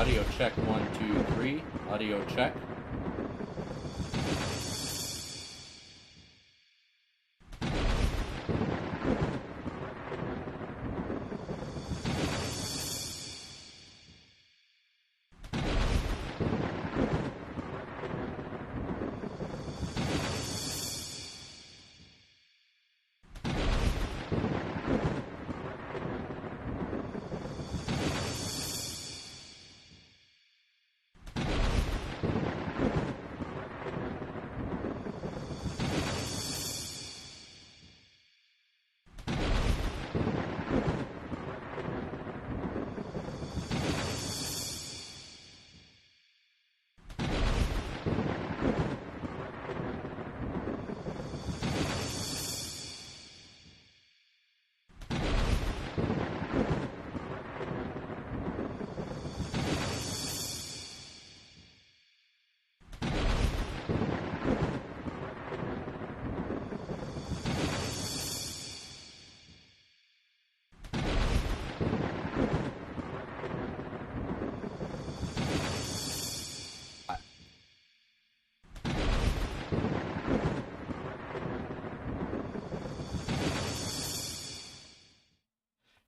Audio check 1, 2, 3. Audio check.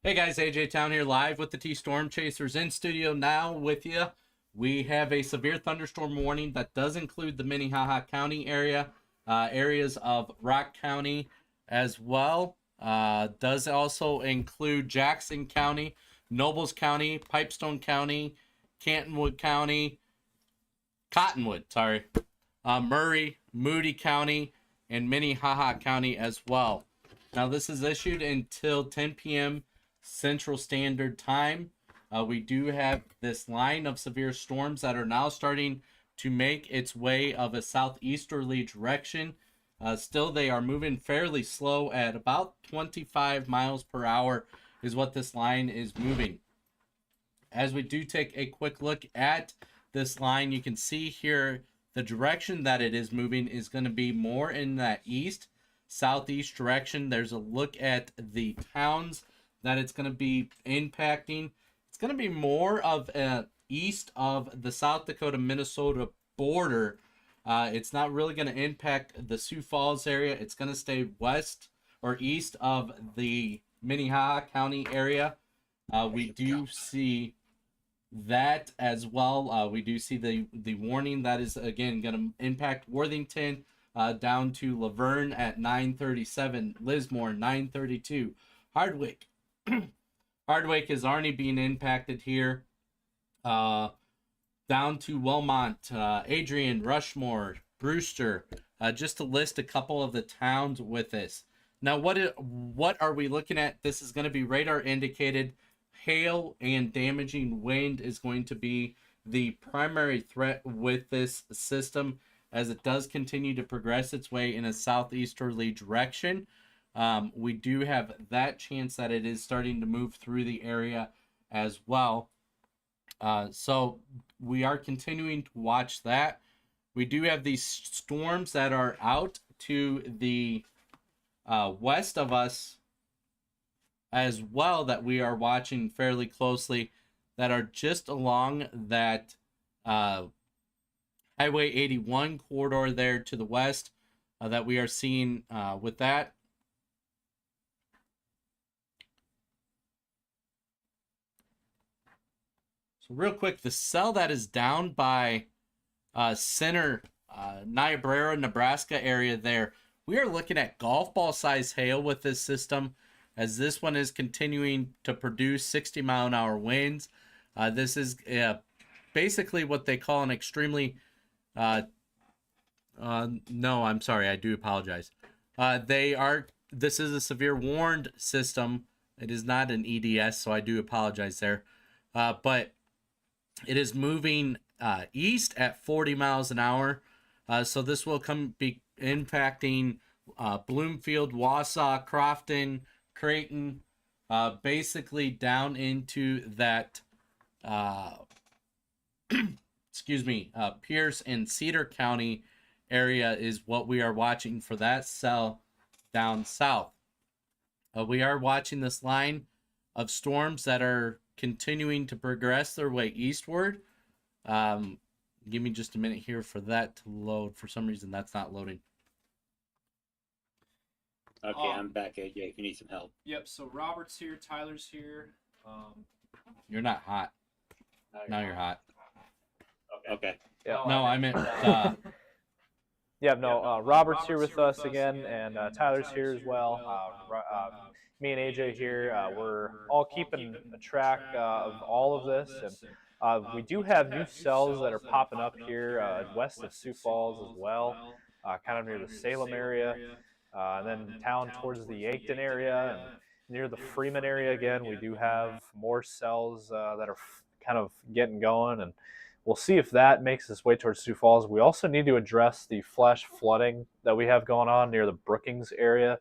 Hey guys, AJ Town here live with the T Storm Chasers in studio now with you. We have a severe thunderstorm warning that does include the Minnehaha County area, areas of Rock County as well. Does also include Jackson County, Nobles County, Pipestone County, Cottonwood, Murray, Moody County, and Minnehaha County as well. Now this is issued until 10 p.m. Central Standard Time. We do have this line of severe storms that are now starting to make its way of a southeasterly direction. Still, they are moving fairly slow at about 25 miles per hour is what this line is moving. As we do take a quick look at this line, you can see here the direction that it is moving is going to be more in that southeast direction. There's a look at the towns that it's going to be impacting. It's going to be more of east of the South Dakota-Minnesota border. It's not really going to impact the Sioux Falls area. It's going to stay west or east of the Minnehaha County area. We do see that as well. We do see the warning that is, again, going to impact Worthington down to Laverne at 9:37, Lismore 9:32, Hardwick. Hardwick is already being impacted here. Down to Wilmont, Adrian, Rushmore, Brewster, just to list a couple of the towns with this. Now, what are we looking at? This is going to be radar indicated. Hail and damaging wind is going to be the primary threat with this system as it does continue to progress its way in a southeasterly direction. We do have that chance that it is starting to move through the area as well. So we are continuing to watch that. We do have these storms that are out to the west of us as well that we are watching fairly closely that are just along that Highway 81 corridor there to the west that we are seeing with that. So real quick, the cell that is down by center Niobrara, Nebraska area there, we are looking at golf ball size hail with this system as this one is continuing to produce 60-mile-an-hour winds. This is basically what they call an extremely no, I'm sorry, I do apologize. This is a severe warned system. It is not an EDS, so I do apologize there. But it is moving east at 40 miles an hour. So this will be impacting Bloomfield, Wausau, Crofton, Creighton, basically down into that, Pierce and Cedar County area is what we are watching for that cell down south. We are watching this line of storms that are continuing to progress their way eastward. Give me just a minute here for that to load. For some reason, that's not loading. Okay, I'm back, AJ, if you need some help. Yep, so Robert's here, Tyler's here. You're not hot. Now you're hot. Okay. Yeah. No, I meant... Robert's here with us again, and Tyler's here as well. Me and AJ here, we're all keeping a track of all of this, and we do have new cells that are popping up here west of Sioux Falls as well, kind of near the Salem area, and then down towards the Yankton area, and near the Freeman area again. We do have more cells that are kind of getting going, and we'll see if that makes its way towards Sioux Falls. We also need to address the flash flooding that we have going on near the Brookings area.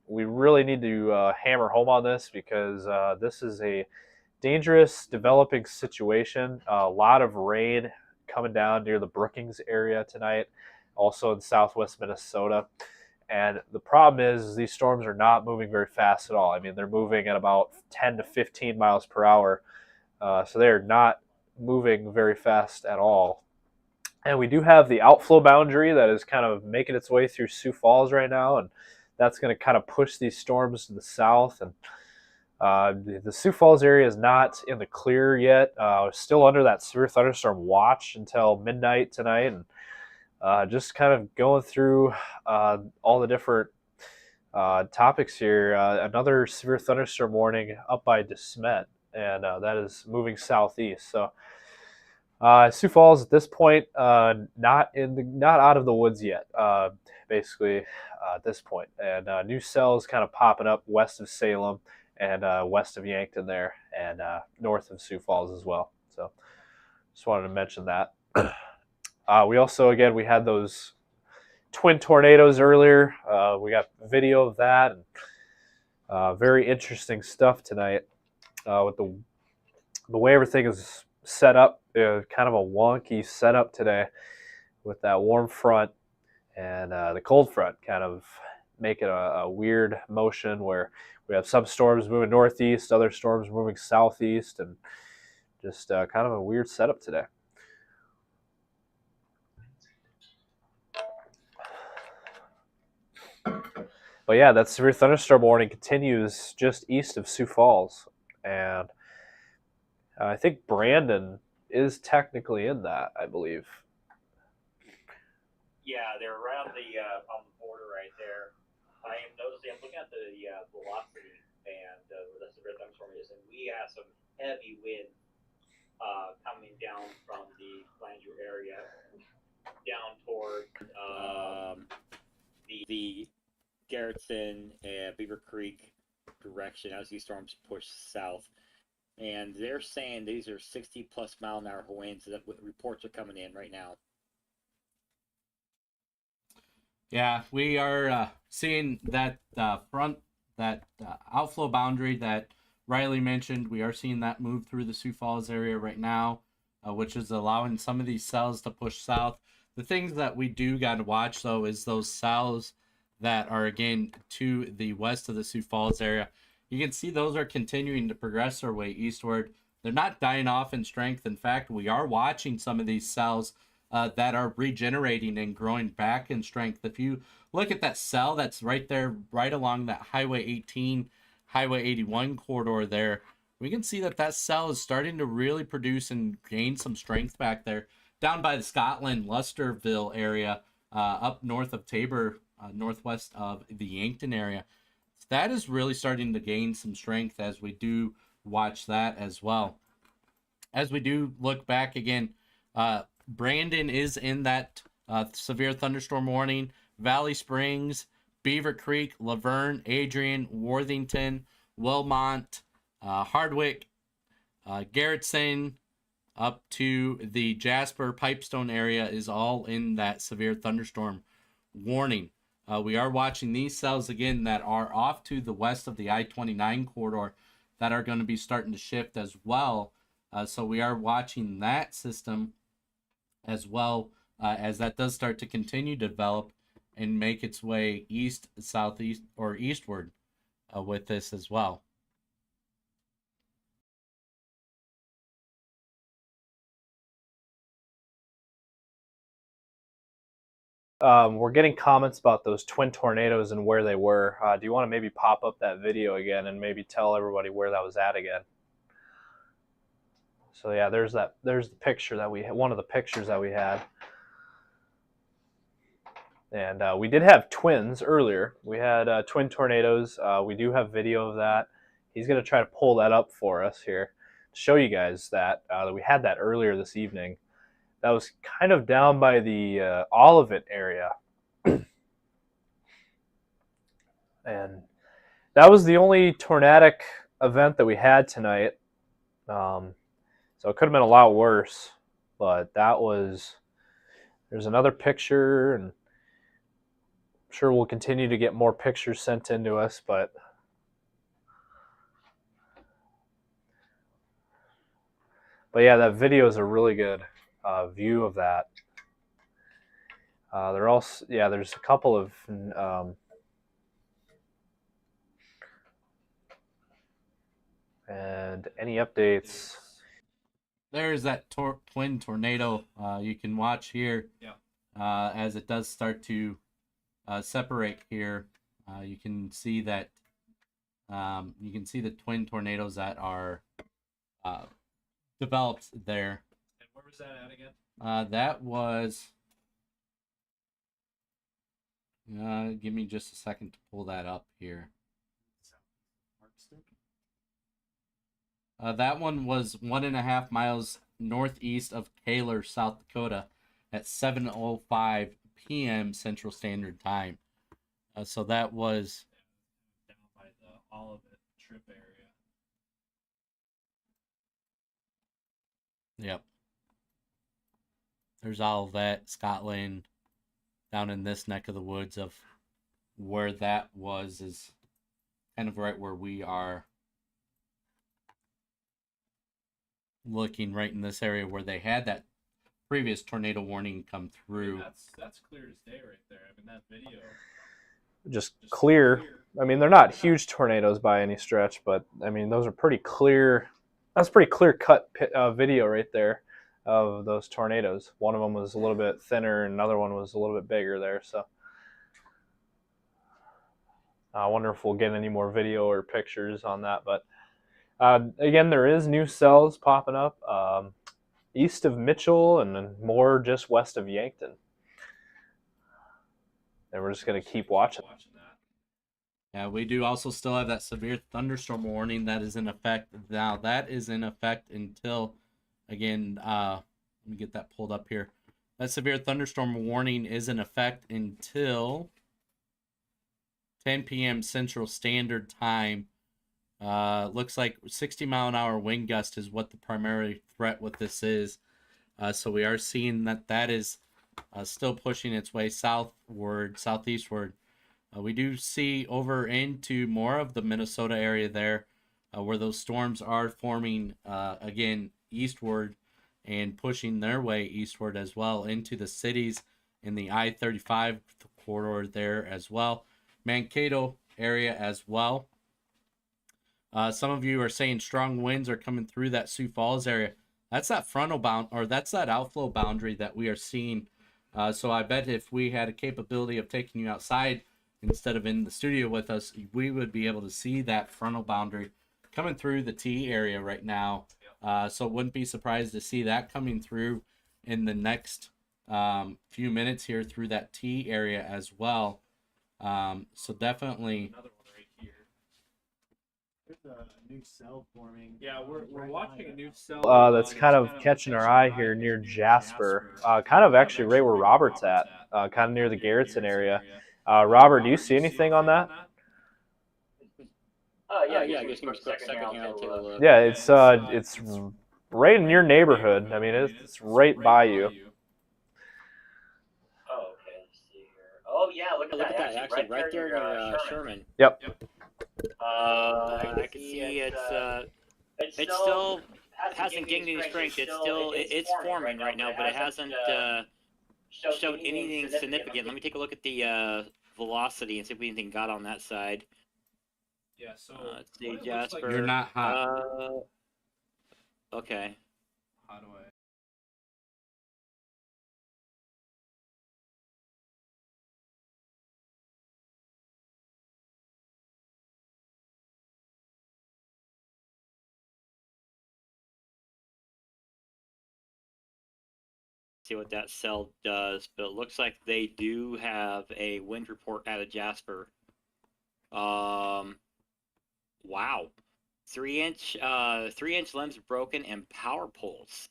We really need to hammer home on this because this is a dangerous developing situation. A lot of rain coming down near the Brookings area tonight, also in southwest Minnesota. And the problem is these storms are not moving very fast at all. I mean, they're moving at about 10 to 15 miles per hour. So they're not moving very fast at all. And we do have the outflow boundary that is kind of making its way through Sioux Falls right now, and that's going to kind of push these storms to the south. And the Sioux Falls area is not in the clear yet. We're still under that severe thunderstorm watch until midnight tonight, and just kind of going through all the different topics here. Another severe thunderstorm warning up by DeSmet, and that is moving southeast. So Sioux Falls at this point, not out of the woods yet, basically at this point. And new cells kind of popping up west of Salem and west of Yankton there, and north of Sioux Falls as well. So just wanted to mention that. We also, again, we had those twin tornadoes earlier. We got video of that, and very interesting stuff tonight with the way everything is set up. Kind of a wonky setup today with that warm front and the cold front kind of making a weird motion where we have some storms moving northeast, other storms moving southeast, and just kind of a weird setup today. But yeah, that severe thunderstorm warning continues just east of Sioux Falls, and I think Brandon is technically in that, I believe. Yeah, they're around on the border right there. I am noticing, I'm looking at the velocity and where the severe thunderstorm is, and we have some heavy wind coming down from the Flanger area down toward the Garrettson and Beaver Creek direction as these storms push south. And they're saying these are 60-plus mile-an-hour winds. That reports are coming in right now. Yeah, we are seeing that outflow boundary that Riley mentioned. We are seeing that move through the Sioux Falls area right now, which is allowing some of these cells to push south. The things that we do got to watch, though, is those cells that are, again, to the west of the Sioux Falls area. You can see those are continuing to progress their way eastward. They're not dying off in strength. In fact, we are watching some of these cells that are regenerating and growing back in strength. If you look at that cell that's right there, right along that Highway 18, Highway 81 corridor there, we can see that that cell is starting to really produce and gain some strength back there. Down by the Scotland, Lusterville area, up north of Tabor, northwest of the Yankton area. That is really starting to gain some strength as we do watch that as well. As we do look back again, Brandon is in that severe thunderstorm warning. Valley Springs, Beaver Creek, Laverne, Adrian, Worthington, Wilmont, Hardwick, Garrettson, up to the Jasper, Pipestone area is all in that severe thunderstorm warning. We are watching these cells again that are off to the west of the I-29 corridor that are going to be starting to shift as well. So we are watching that system as well as that does start to continue to develop and make its way east, southeast, or eastward with this as well. we're getting comments about those twin tornadoes and where they were. Do you want to maybe pop up that video again and maybe tell everybody where that was at again? So yeah, there's the picture that we had, one of the pictures that we had. And we did have twins earlier. We had twin tornadoes. We do have video of that. He's going to try to pull that up for us here to show you guys that we had that earlier this evening. That was kind of down by the Olivet area. And that was the only tornadic event that we had tonight. So it could have been a lot worse. But that was... There's another picture, and I'm sure we'll continue to get more pictures sent in to us, but yeah, that video is a really good view of that. They're also, yeah, there's a couple of and any updates. There's that twin tornado you can watch here. Yeah. As it does start to separate here, you can see that you can see the twin tornadoes that are developed there. And where was that at again? That was. Give me just a second to pull that up here. That one was 1.5 miles northeast of Taylor, South Dakota, at 7:05 p.m. Central Standard Time. So that was Down by the Olivet Trip area. Yep. There's all of that, Scotland, down in this neck of the woods of where that was is kind of right where we are. Looking right in this area where they had that previous tornado warning come through. That's clear as day right there. I mean, that video. Just clear. I mean, they're not huge tornadoes by any stretch, but I mean, those are pretty clear. That's pretty clear cut video right there of those tornadoes. One of them was a little bit thinner, and another one was a little bit bigger there. So I wonder if we'll get any more video or pictures on that. But again, there is new cells popping up east of Mitchell and then more just west of Yankton. And we're just going to keep watching. Yeah, we do also still have that severe thunderstorm warning that is in effect. Now, that is in effect until, again, let me get that pulled up here. That severe thunderstorm warning is in effect until 10 p.m. Central Standard Time. Looks like 60-mile-an-hour wind gust is what the primary threat with this is. So we are seeing that is still pushing its way southward, southeastward. We do see over into more of the Minnesota area there, where those storms are forming again eastward and pushing their way eastward as well into the cities in the I-35 corridor there as well. Mankato area as well. Some of you are saying strong winds are coming through that Sioux Falls area. That's that frontal bound, or that's that outflow boundary that we are seeing. So I bet if we had a capability of taking you outside instead of in the studio with us, we would be able to see that frontal boundary coming through the T area right now. So wouldn't be surprised to see that coming through in the next few minutes here through that T area as well. So definitely. Another one right here. There's a new cell forming. Yeah, we're watching a new cell. That's kind of catching our eye here near Jasper. Kind of actually right where Robert's at, kind of near the Garrettson area. Robert, do you see anything on that? Yeah, I guess give me a quick second here. I'll take a look. Yeah, it's right in your neighborhood. I mean, it's right by you. Oh, okay. Let's see here. Oh, yeah, look at that. Actually, right there near Sherman. Yep. I can see it still hasn't gained any strength. It's forming right now, but it hasn't showed anything significant. Let me take a look at the velocity and see if anything got on that side. Yeah, so Let's see, Jasper. You're not hot. Okay. how do I? See what that cell does, but it looks like they do have a wind report out of Jasper. Wow. 3-inch limbs broken and power poles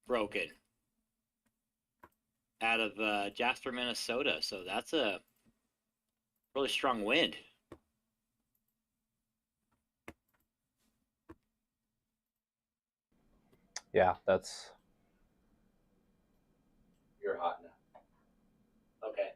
broken out of Jasper, Minnesota. So that's a really strong wind. Yeah, that's. You're hot now. Okay.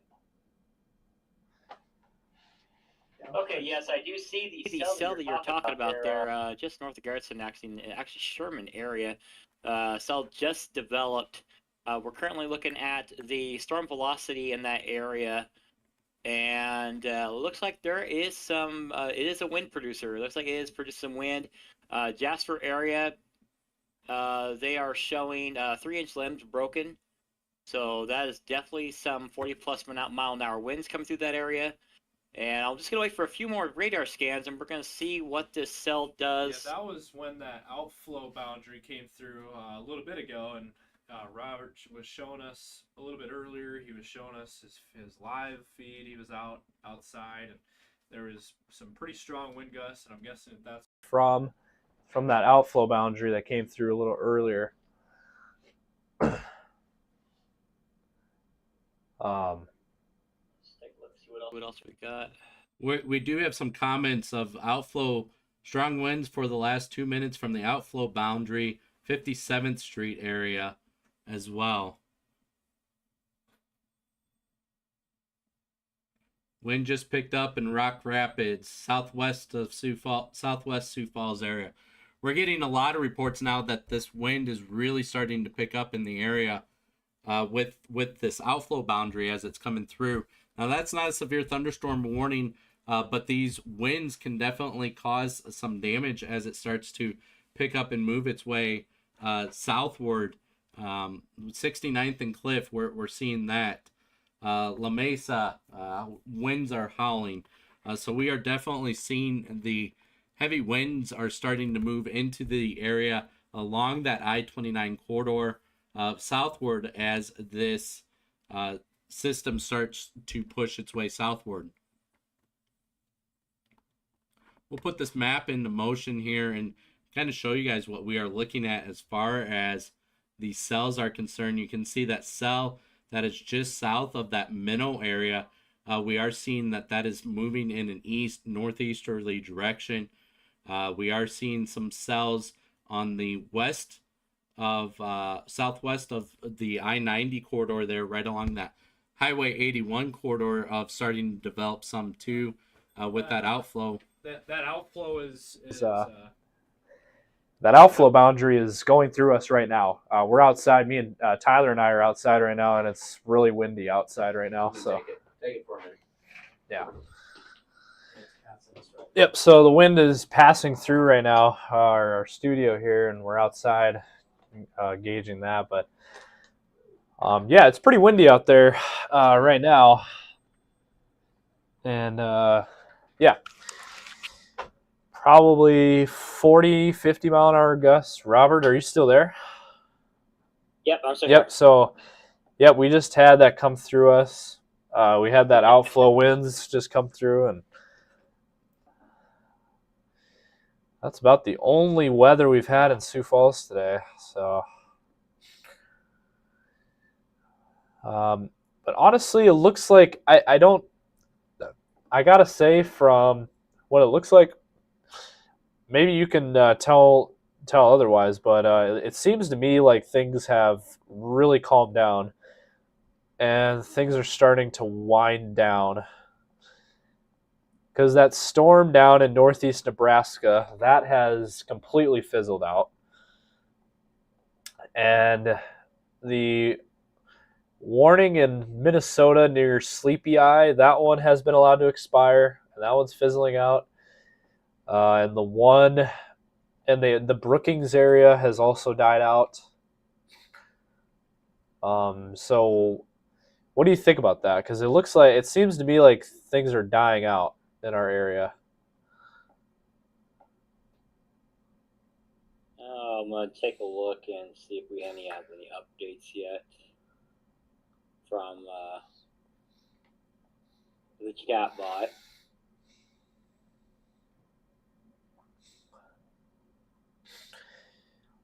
Okay, yes, I do see the cell that you're talking about there, just north of Garrison, actually Sherman area. Cell just developed. We're currently looking at the storm velocity in that area, and looks like there is some. It is a wind producer. It looks like it is producing some wind. Jasper area. They are showing 3-inch limbs broken, so that is definitely some 40+ mile an hour winds coming through that area. And I'm just gonna wait for a few more radar scans, and we're gonna see what this cell does. Yeah, that was when that outflow boundary came through a little bit ago, and Robert was showing us a little bit earlier. He was showing us his live feed. He was outside, and there was some pretty strong wind gusts, and I'm guessing that's From that outflow boundary that came through a little earlier. Let's take a look, see What else we got? We do have some comments of outflow strong winds for the last 2 minutes from the outflow boundary, 57th Street area as well. Wind just picked up in Rock Rapids, southwest Sioux Falls area. We're getting a lot of reports now that this wind is really starting to pick up in the area with this outflow boundary as it's coming through. Now, that's not a severe thunderstorm warning, but these winds can definitely cause some damage as it starts to pick up and move its way southward. 69th and Cliff, we're seeing that. La Mesa, winds are howling. So we are definitely seeing the heavy winds are starting to move into the area along that I-29 corridor southward as this system starts to push its way southward. We'll put this map into motion here and kind of show you guys what we are looking at as far as the cells are concerned. You can see that cell that is just south of that minnow area. We are seeing that is moving in an northeasterly direction. We are seeing some cells on the west of southwest of the I-90 corridor there, right along that Highway 81 corridor of starting to develop some too with that outflow. that outflow is that outflow boundary is going through us right now. We're outside. Me and Tyler and I are outside right now, and it's really windy outside right now. So Take it for a minute. yeah. Yep. So the wind is passing through right now, our studio here, and we're outside gauging that. But yeah, it's pretty windy out there right now, and yeah. Probably 40, 50 mile an hour gusts. Robert, are you still there? Yep, I'm still Yep. So, yep, we just had that come through us. We had that outflow winds just come through, and that's about the only weather we've had in Sioux Falls today. So, but honestly, it looks like I gotta say from what it looks like. Maybe you can tell otherwise, but it seems to me like things have really calmed down, and things are starting to wind down. Because that storm down in northeast Nebraska, that has completely fizzled out, and the warning in Minnesota near Sleepy Eye, that one has been allowed to expire, and that one's fizzling out. And the one in the Brookings area has also died out. So what do you think about that? Because it seems to me like things are dying out in our area. I'm gonna take a look and see if we have any updates yet from the chat bot.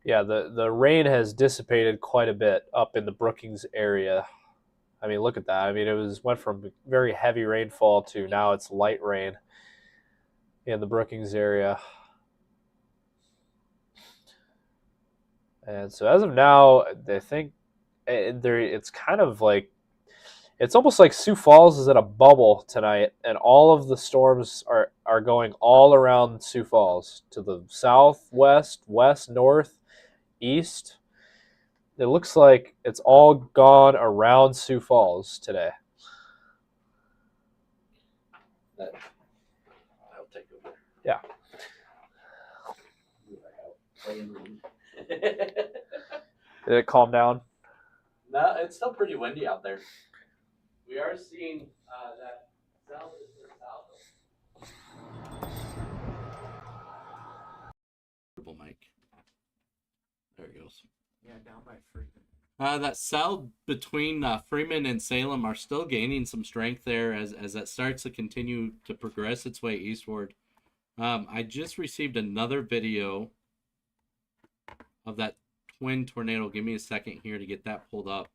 Yeah, the rain has dissipated quite a bit up in the Brookings area. I mean, look at that. I mean, went from very heavy rainfall to now it's light rain in the Brookings area. And so as of now, I think it's kind of like, it's almost like Sioux Falls is in a bubble tonight, and all of the storms are going all around Sioux Falls to the south, west, north, east. It looks like it's all gone around Sioux Falls today. I'll take over. Yeah. Did it calm down? No, it's still pretty windy out there. We are seeing that south. Mic. There it goes. Yeah, down by Freeman. That cell between Freeman and Salem are still gaining some strength there as that starts to continue to progress its way eastward. I just received another video of that twin tornado. Give me a second here to get that pulled up.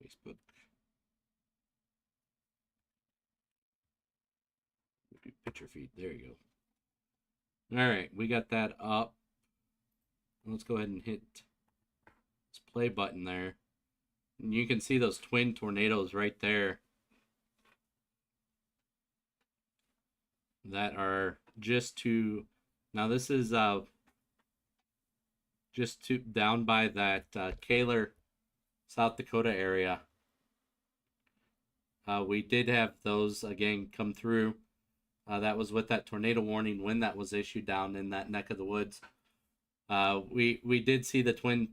Facebook. Picture feed. There you go. All right, we got that up. Let's go ahead and hit this play button there. And you can see those twin tornadoes right there that are just to, now this is just to down by that Kaler, South Dakota area. We did have those again come through. That was with that tornado warning when that was issued down in that neck of the woods. We did see the twin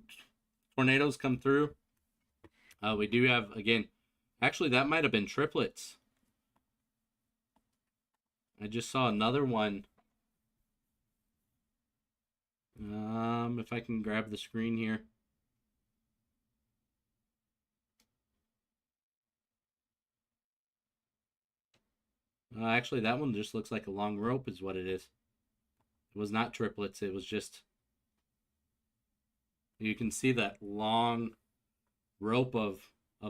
tornadoes come through. We do have, again, actually that might have been triplets. I just saw another one. If I can grab the screen here. Actually, that one just looks like a long rope is what it is. It was not triplets. It was just, you can see that long rope of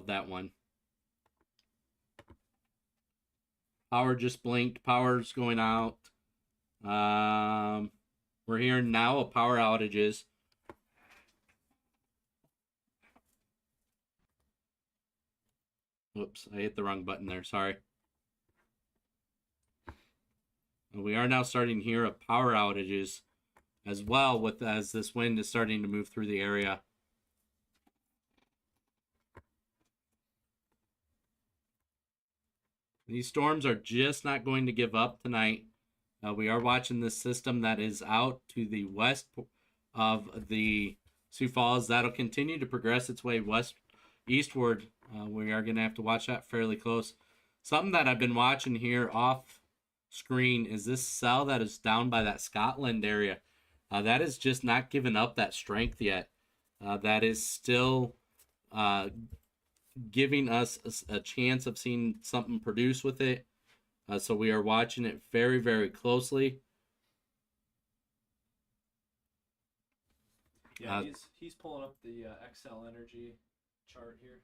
that one. Power just blinked. Power's going out. We're hearing now of power outages. Whoops, I hit the wrong button there. Sorry. We are now starting to hear of power outages as well as this wind is starting to move through the area. These storms are just not going to give up tonight. We are watching this system that is out to the west of the Sioux Falls. That'll continue to progress its way eastward. We are going to have to watch that fairly close. Something that I've been watching here off screen is this cell that is down by that Scotland area. That is just not giving up that strength yet. That is still giving us a chance of seeing something produce with it. So we are watching it very, very closely. Yeah, he's pulling up the XL energy chart here.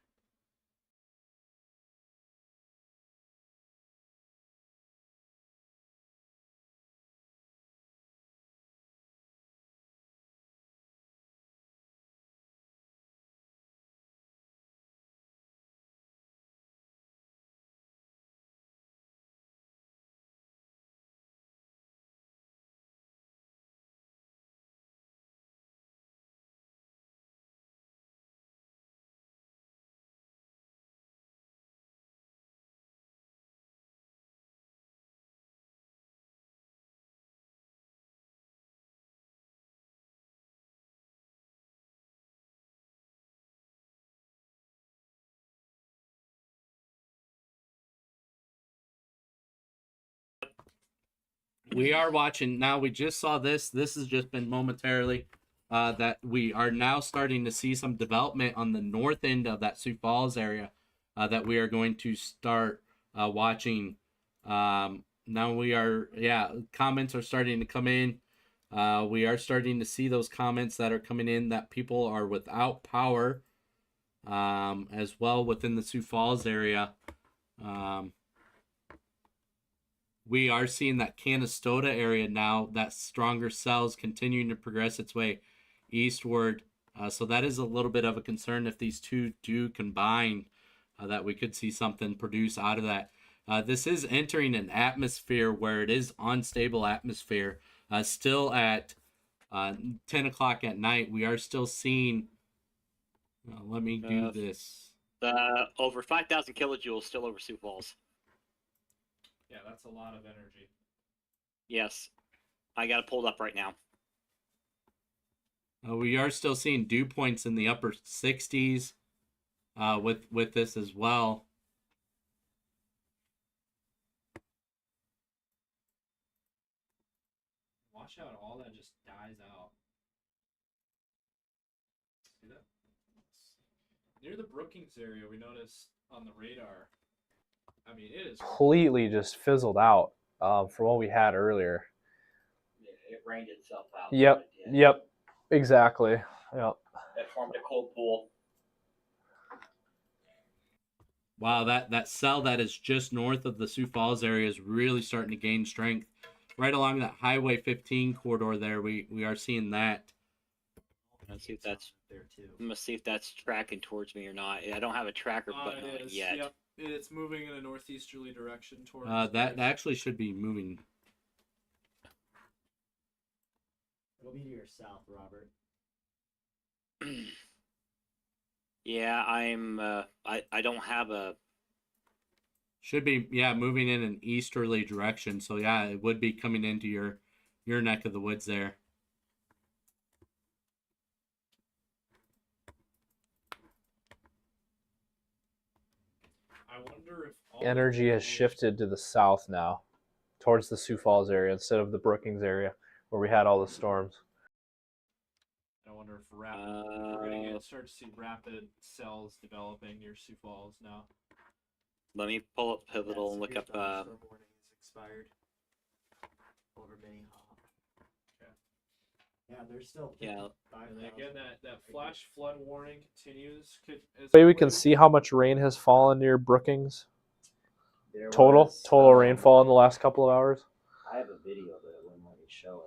we are watching now. We just saw this. This has just been momentarily that we are now starting to see some development on the north end of that Sioux Falls area that we are going to start watching. Now we are, comments are starting to come in. We are starting to see those comments that are coming in that people are without power as well within the Sioux Falls area. We are seeing that Canastota area now, that stronger cells continuing to progress its way eastward. So that is a little bit of a concern if these two do combine, that we could see something produce out of that. This is entering an atmosphere where it is unstable atmosphere. Still at 10 o'clock at night, we are still seeing. Let me do this. Over 5,000 kilojoules still over Sioux Falls. Yeah, that's a lot of energy. Yes, I got it pulled up right now. We are still seeing dew points in the upper 60s with this as well. Watch out, all that just dies out. See that? Near the Brookings area, we noticed on the radar. I mean, it is Completely just fizzled out from what we had earlier. It rained itself out. Yep. Yep. Exactly. Yep. It formed a cold pool. Wow, that cell that is just north of the Sioux Falls area is really starting to gain strength. Right along that Highway 15 corridor there, we are seeing that. Let's see if that's there too. I'm gonna see if that's tracking towards me or not. I don't have a tracker button on it yet. Yep. It's moving in a northeasterly direction towards. That actually should be moving. It'll be to your south, Robert. Yeah, I'm. I don't have a. Should be moving in an easterly direction. So it would be coming into your neck of the woods there. I wonder if Energy has shifted to the south now, towards the Sioux Falls area instead of the Brookings area where we had all the storms. I wonder if we're gonna start to see rapid cells developing near Sioux Falls now. Let me pull up Pivotal and look up. Storm warning is expired over Minnehaha. Yeah, there's still. Yeah. And again, that flash flood warning continues. Way we can see how much rain has fallen near Brookings. Total rainfall in the last couple of hours. I have a video, but it wouldn't let me show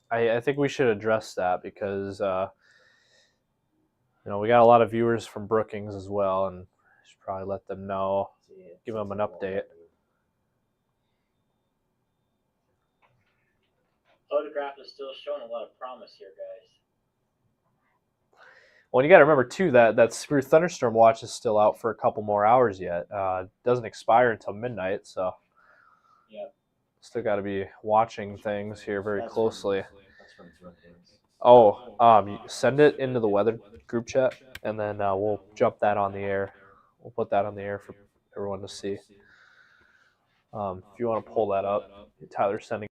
it. I think we should address that because we got a lot of viewers from Brookings as well, and should probably let them know, give them an update. Photograph is still showing a lot of promise here, guys. Well, you got to remember too that severe thunderstorm watch is still out for a couple more hours yet. Doesn't expire until midnight, so still got to be watching things here very closely. Send it into the weather group chat, and then we'll jump that on the air. We'll put that on the air for everyone to see. If you want to pull that up, Tyler's sending.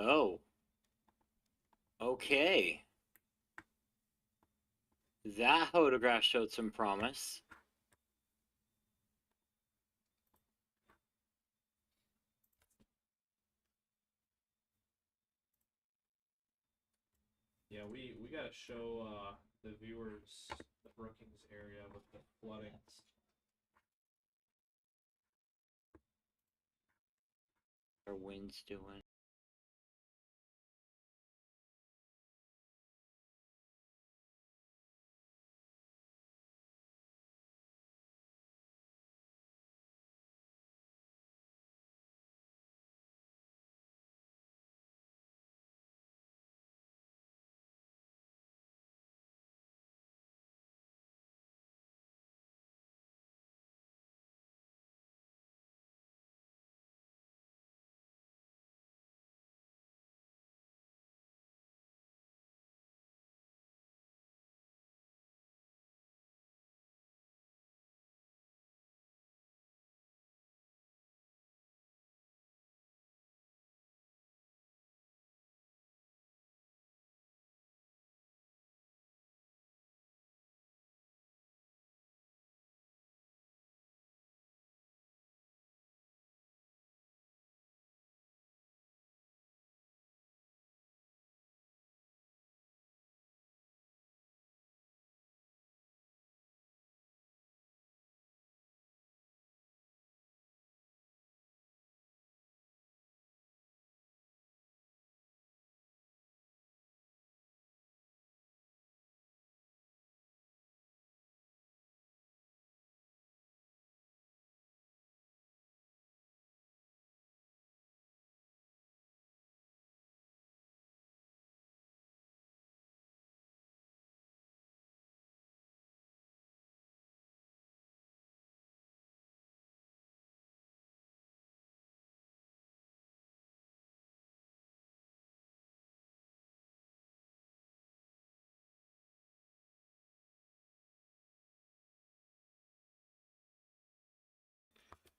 Oh. Okay. That photograph showed some promise. Yeah, we gotta show the viewers the Brookings area with the flooding. our winds doing?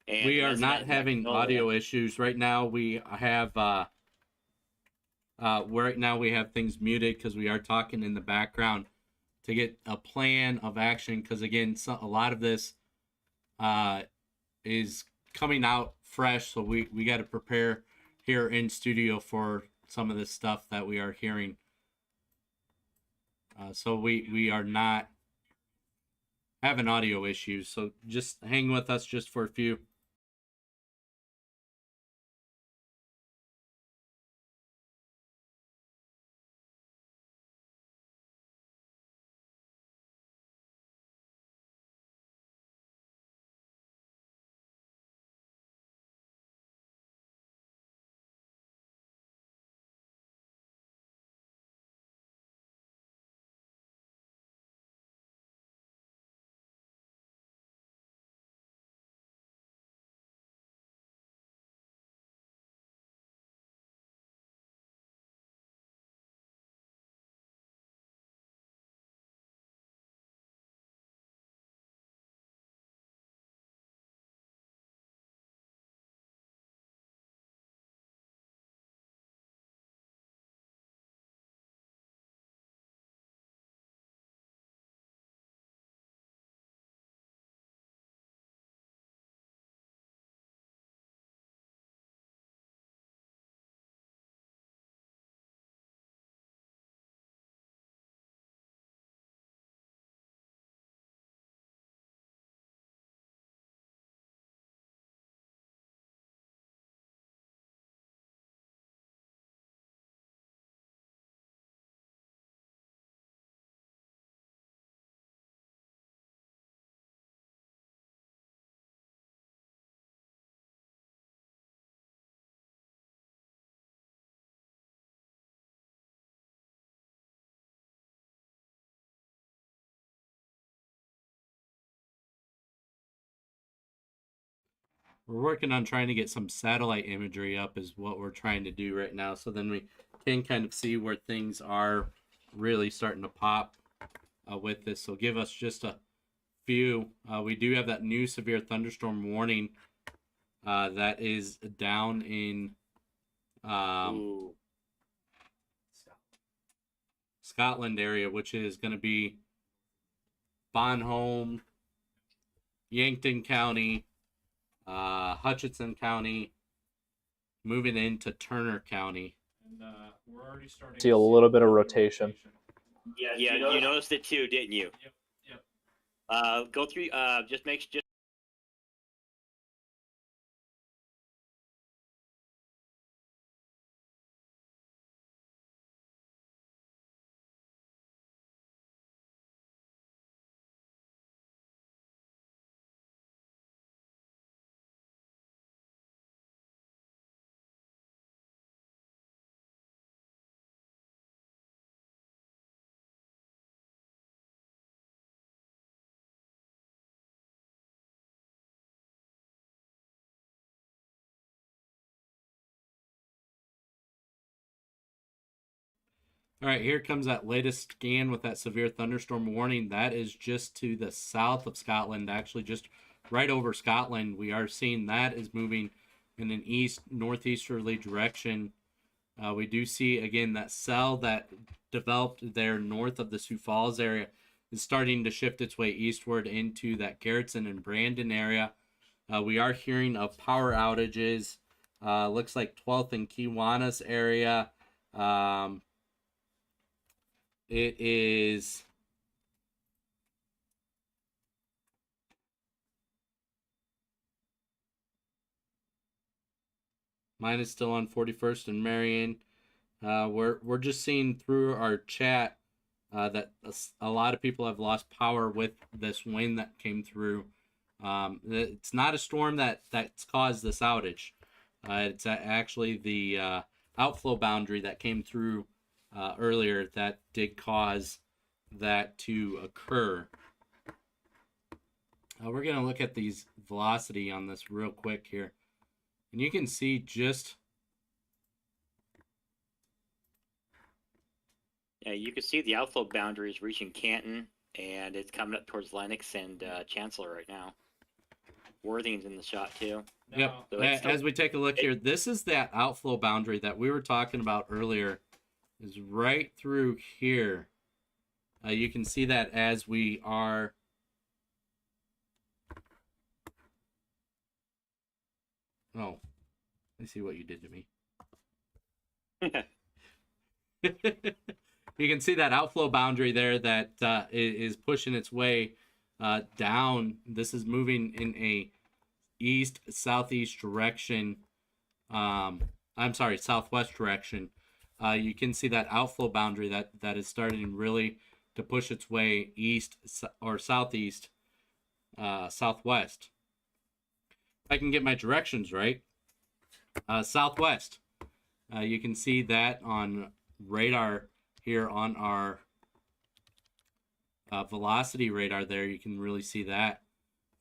And We are that's not that having Magnolia. audio issues right now. We have right now we have things muted because we are talking in the background to get a plan of action. Because again, a lot of this is coming out fresh, so we got to prepare here in studio for some of this stuff that we are hearing. So we are not having audio issues. So just hang with us just for a few. We're working on trying to get some satellite imagery up is what we're trying to do right now. So then we can kind of see where things are really starting to pop with this. So give us just a few. We do have that new severe thunderstorm warning that is down in Scotland area, which is going to be Bonholm, Yankton County, Hutchinson County, moving into Turner County. And we're already starting See a little bit of rotation. Yeah, Yeah, you noticed it too, didn't you? Yep. Go through. Just All right, here comes that latest scan with that severe thunderstorm warning. That is just to the south of Scotland, actually just right over Scotland. We are seeing that is moving in an northeasterly direction. We do see, again, that cell that developed there north of the Sioux Falls area is starting to shift its way eastward into that Garrettson and Brandon area. We are hearing of power outages. Looks like 12th and Kiwanis area. It is mine is still on 41st and Marion. We're just seeing through our chat that a lot of people have lost power with this wind that came through. It's not a storm that's caused this outage. It's actually the outflow boundary that came through earlier that did cause that to occur. We're going to look at these velocity on this real quick here. And you can see just... Yeah, you can see the outflow boundary is reaching Canton, and it's coming up towards Lennox and Chancellor right now. Worthing's in the shot too. Yep. Now, So As we take a look here, this is that outflow boundary that we were talking about earlier. Is right through here. You can see that as we are... Oh, I see what you did to me. You can see that outflow boundary there that is pushing its way down. This is moving in a east-southeast direction. I'm sorry, southwest direction. You can see that outflow boundary that is starting really to push its way east or southeast, southwest. If I can get my directions right, southwest. You can see that on radar here on our velocity radar there. You can really see that.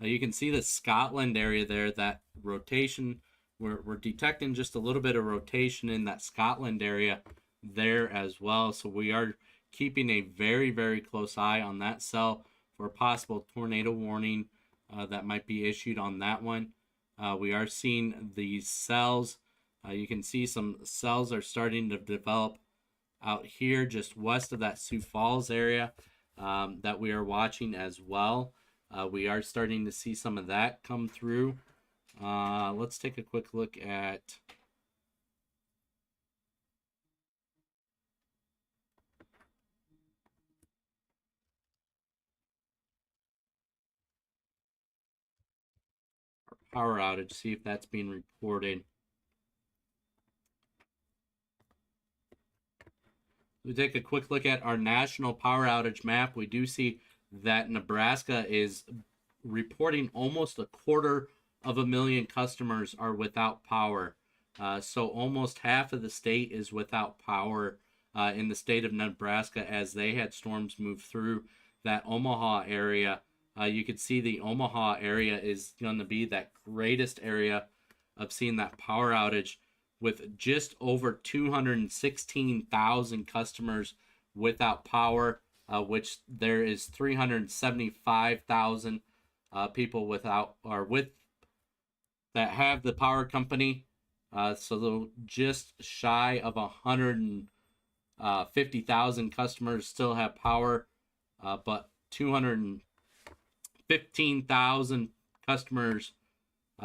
You can see the Scotland area there, that rotation. We're detecting just a little bit of rotation in that Scotland area there as well. So we are keeping a very, very close eye on that cell for a possible tornado warning that might be issued on that one. We are seeing these cells. You can see some cells are starting to develop out here just west of that Sioux Falls area that we are watching as well. We are starting to see some of that come through. Let's take a quick look at our power outage, see if that's being reported. We take a quick look at our national power outage map. We do see that Nebraska is reporting almost 250,000 customers are without power. So almost half of the state is without power in the state of Nebraska as they had storms move through that Omaha area. You could see the Omaha area is going to be that greatest area of seeing that power outage, with just over 216,000 customers without power, which there is 375,000 people without or with that have the power company. So just shy of 150,000 customers still have power, but 215,000 customers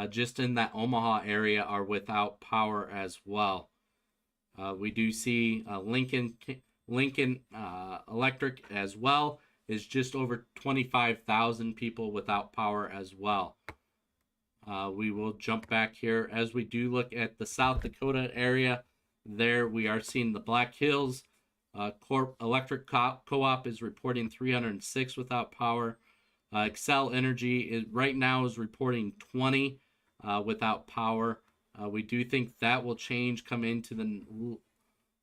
just in that Omaha area are without power as well. We do see Lincoln Electric as well is just over 25,000 people without power as well. We will jump back here as we do look at the South Dakota area. There we are seeing the Black Hills Electric Co-op is reporting 306 without power. Excel Energy right now is reporting 20 without power. We do think that will change come into the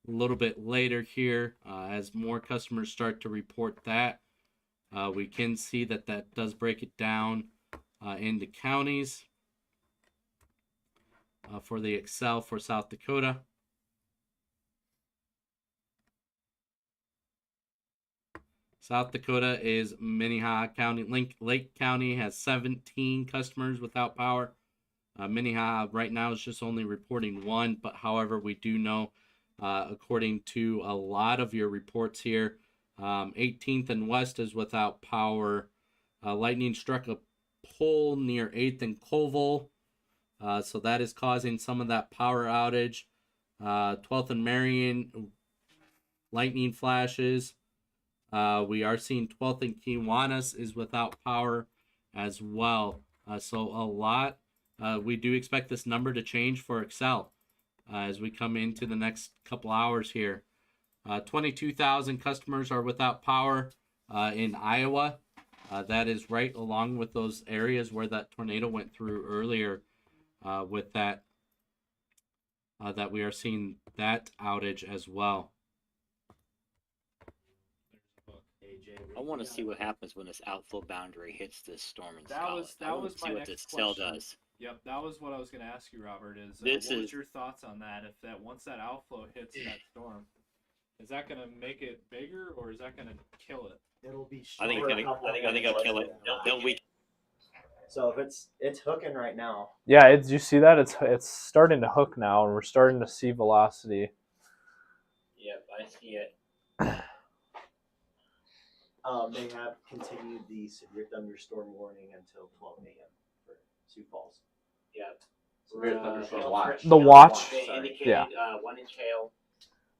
little bit later here as more customers start to report that. We can see that does break it down into counties for the Excel for South Dakota. South Dakota is Minnehaha County. Lake County has 17 customers without power. Minnehaha right now is just only reporting 1, but however, we do know, according to a lot of your reports here, 18th and West is without power. Lightning struck a pole near 8th and Colville, so that is causing some of that power outage. 12th and Marion, lightning flashes. We are seeing 12th and Kiwanis is without power as well. So a lot. We do expect this number to change for Excel as we come into the next couple hours here. 22,000 customers are without power in Iowa. That is right along with those areas where that tornado went through earlier with that we are seeing that outage as well. I want to see what happens when this outflow boundary hits this storm and That was see my what next this cell question. does. Yep, that was what I was going to ask you, Robert. Is This what is- was your thoughts on that? If that once that outflow hits that storm, is that going to make it bigger or is that going to kill it? It'll be. I think it'll kill it. It'll be So if it's hooking right now. Yeah, you see that? It's starting to hook now, and we're starting to see velocity. Yep, I see it. They have continued the severe thunderstorm warning until 12 a.m. for Sioux Falls. Yep. Severe thunderstorm watch. The watch? They Sorry. indicated Yeah. 1 inch hail,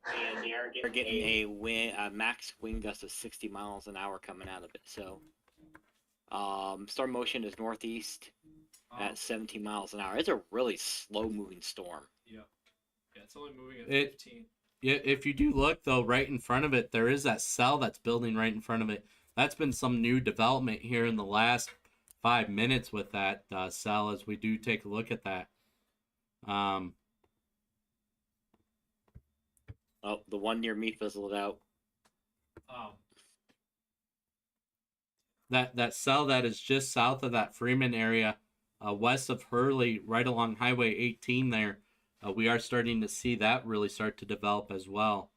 and they're getting a max wind gust of 60 miles an hour coming out of it. So, storm motion is northeast at 17 miles an hour. It's a really slow moving storm. Yeah, it's only moving at It- 15. Yeah, if you do look though, right in front of it, there is that cell that's building right in front of it. That's been some new development here in the last 5 minutes with that cell. As we do take a look at that. Oh, the one near me fizzled out. That cell that is just south of that Freeman area, west of Hurley, right along Highway 18 there. We are starting to see that really start to develop as well.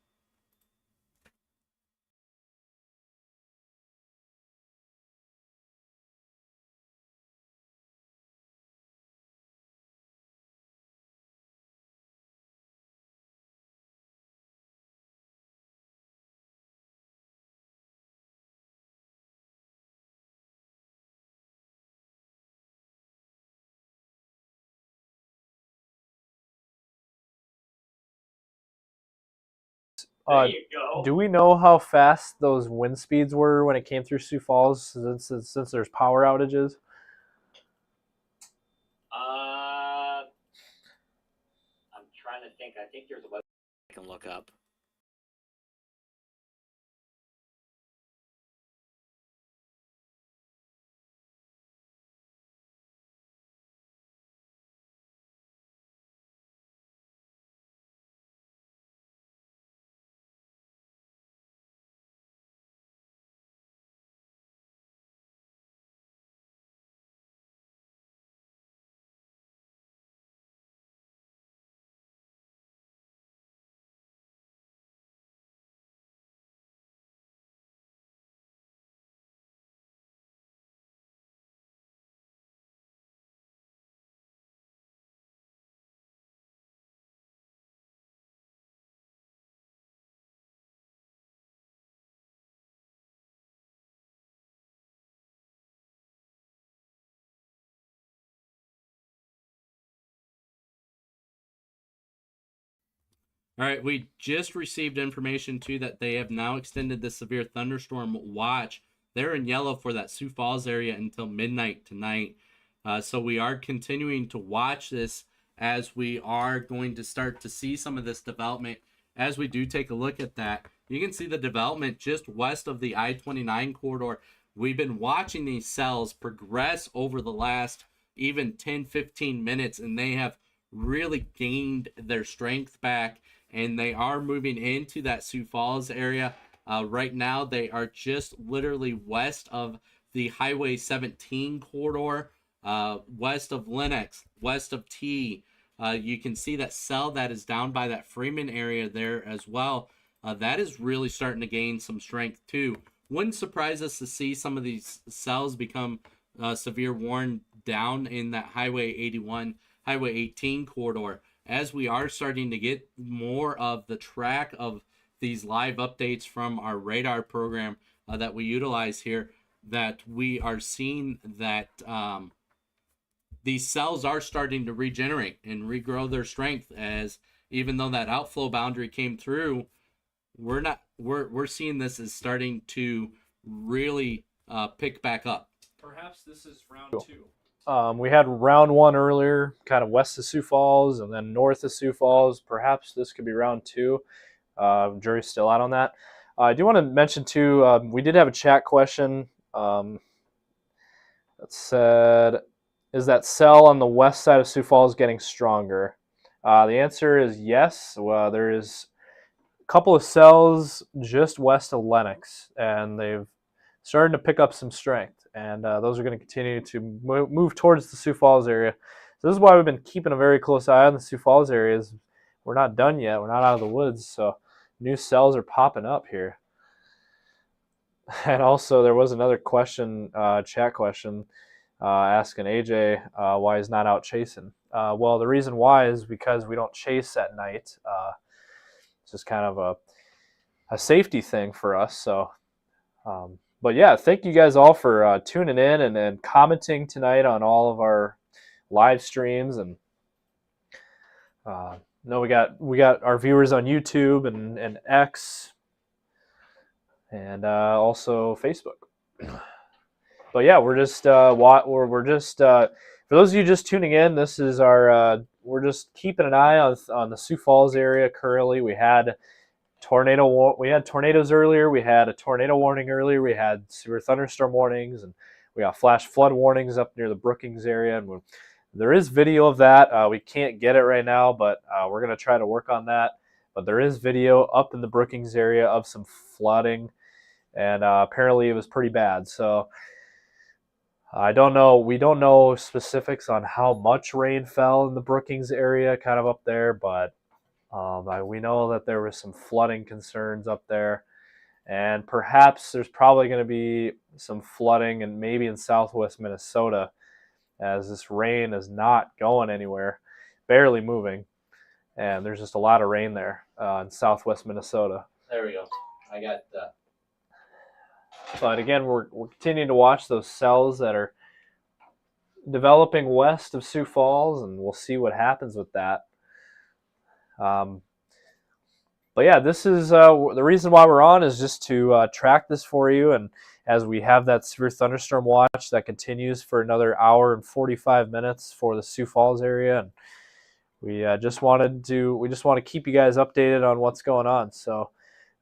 There you go. Do we know how fast those wind speeds were when it came through Sioux Falls since there's power outages? I'm trying to think. I think there's a web. I can look up. All right, we just received information too that they have now extended the severe thunderstorm watch. They're in yellow for that Sioux Falls area until midnight tonight. So we are continuing to watch this as we are going to start to see some of this development. As we do take a look at that, you can see the development just west of the I-29 corridor. We've been watching these cells progress over the last even 10-15 minutes, and they have really gained their strength back, and they are moving into that Sioux Falls area. Right now, they are just literally west of the Highway 17 corridor, west of Lennox, west of T. You can see that cell that is down by that Freeman area there as well. That is really starting to gain some strength too. wouldn't surprise us to see some of these cells become severe worn down in that Highway 81, Highway 18 corridor, as we are starting to get more of the track of these live updates from our radar program that we utilize here, that we are seeing that these cells are starting to regenerate and regrow their strength, as even though that outflow boundary came through, we're seeing this is starting to really pick back up. Perhaps this is round Cool. 2. We had round 1 earlier, kind of west of Sioux Falls, and then north of Sioux Falls. Perhaps this could be round 2. Jury's still out on that. I do want to mention too, we did have a chat question that said, is that cell on the west side of Sioux Falls getting stronger? The answer is yes. Well, there is a couple of cells just west of Lenox, and they've started to pick up some strength, and those are going to continue to move towards the Sioux Falls area. So this is why we've been keeping a very close eye on the Sioux Falls areas. We're not done yet. We're not out of the woods, so new cells are popping up here. And also, there was another question, chat question, asking AJ why he's not out chasing. Well, the reason why is because we don't chase at night. It's just kind of a safety thing for us. So, but yeah, thank you guys all for tuning in and commenting tonight on all of our live streams. And no, we got our viewers on YouTube and X, and also Facebook. But yeah, we're just for those of you just tuning in, this is our we're just keeping an eye on the Sioux Falls area currently. We had tornadoes earlier, we had a tornado warning earlier, we had severe thunderstorm warnings, and we got flash flood warnings up near the Brookings area. And there is video of that. We can't get it right now, but we're going to try to work on that. But there is video up in the Brookings area of some flooding, and apparently it was pretty bad. So I don't know. We don't know specifics on how much rain fell in the Brookings area, kind of up there, but we know that there was some flooding concerns up there, and perhaps there's probably going to be some flooding, and maybe in southwest Minnesota, as this rain is not going anywhere, barely moving, and there's just a lot of rain there in southwest Minnesota. There we go. I got that. But again, we're continuing to watch those cells that are developing west of Sioux Falls, and we'll see what happens with that. But yeah, this is the reason why we're on, is just to track this for you. And as we have that severe thunderstorm watch that continues for another hour and 45 minutes for the Sioux Falls area, and we just want to keep you guys updated on what's going on. So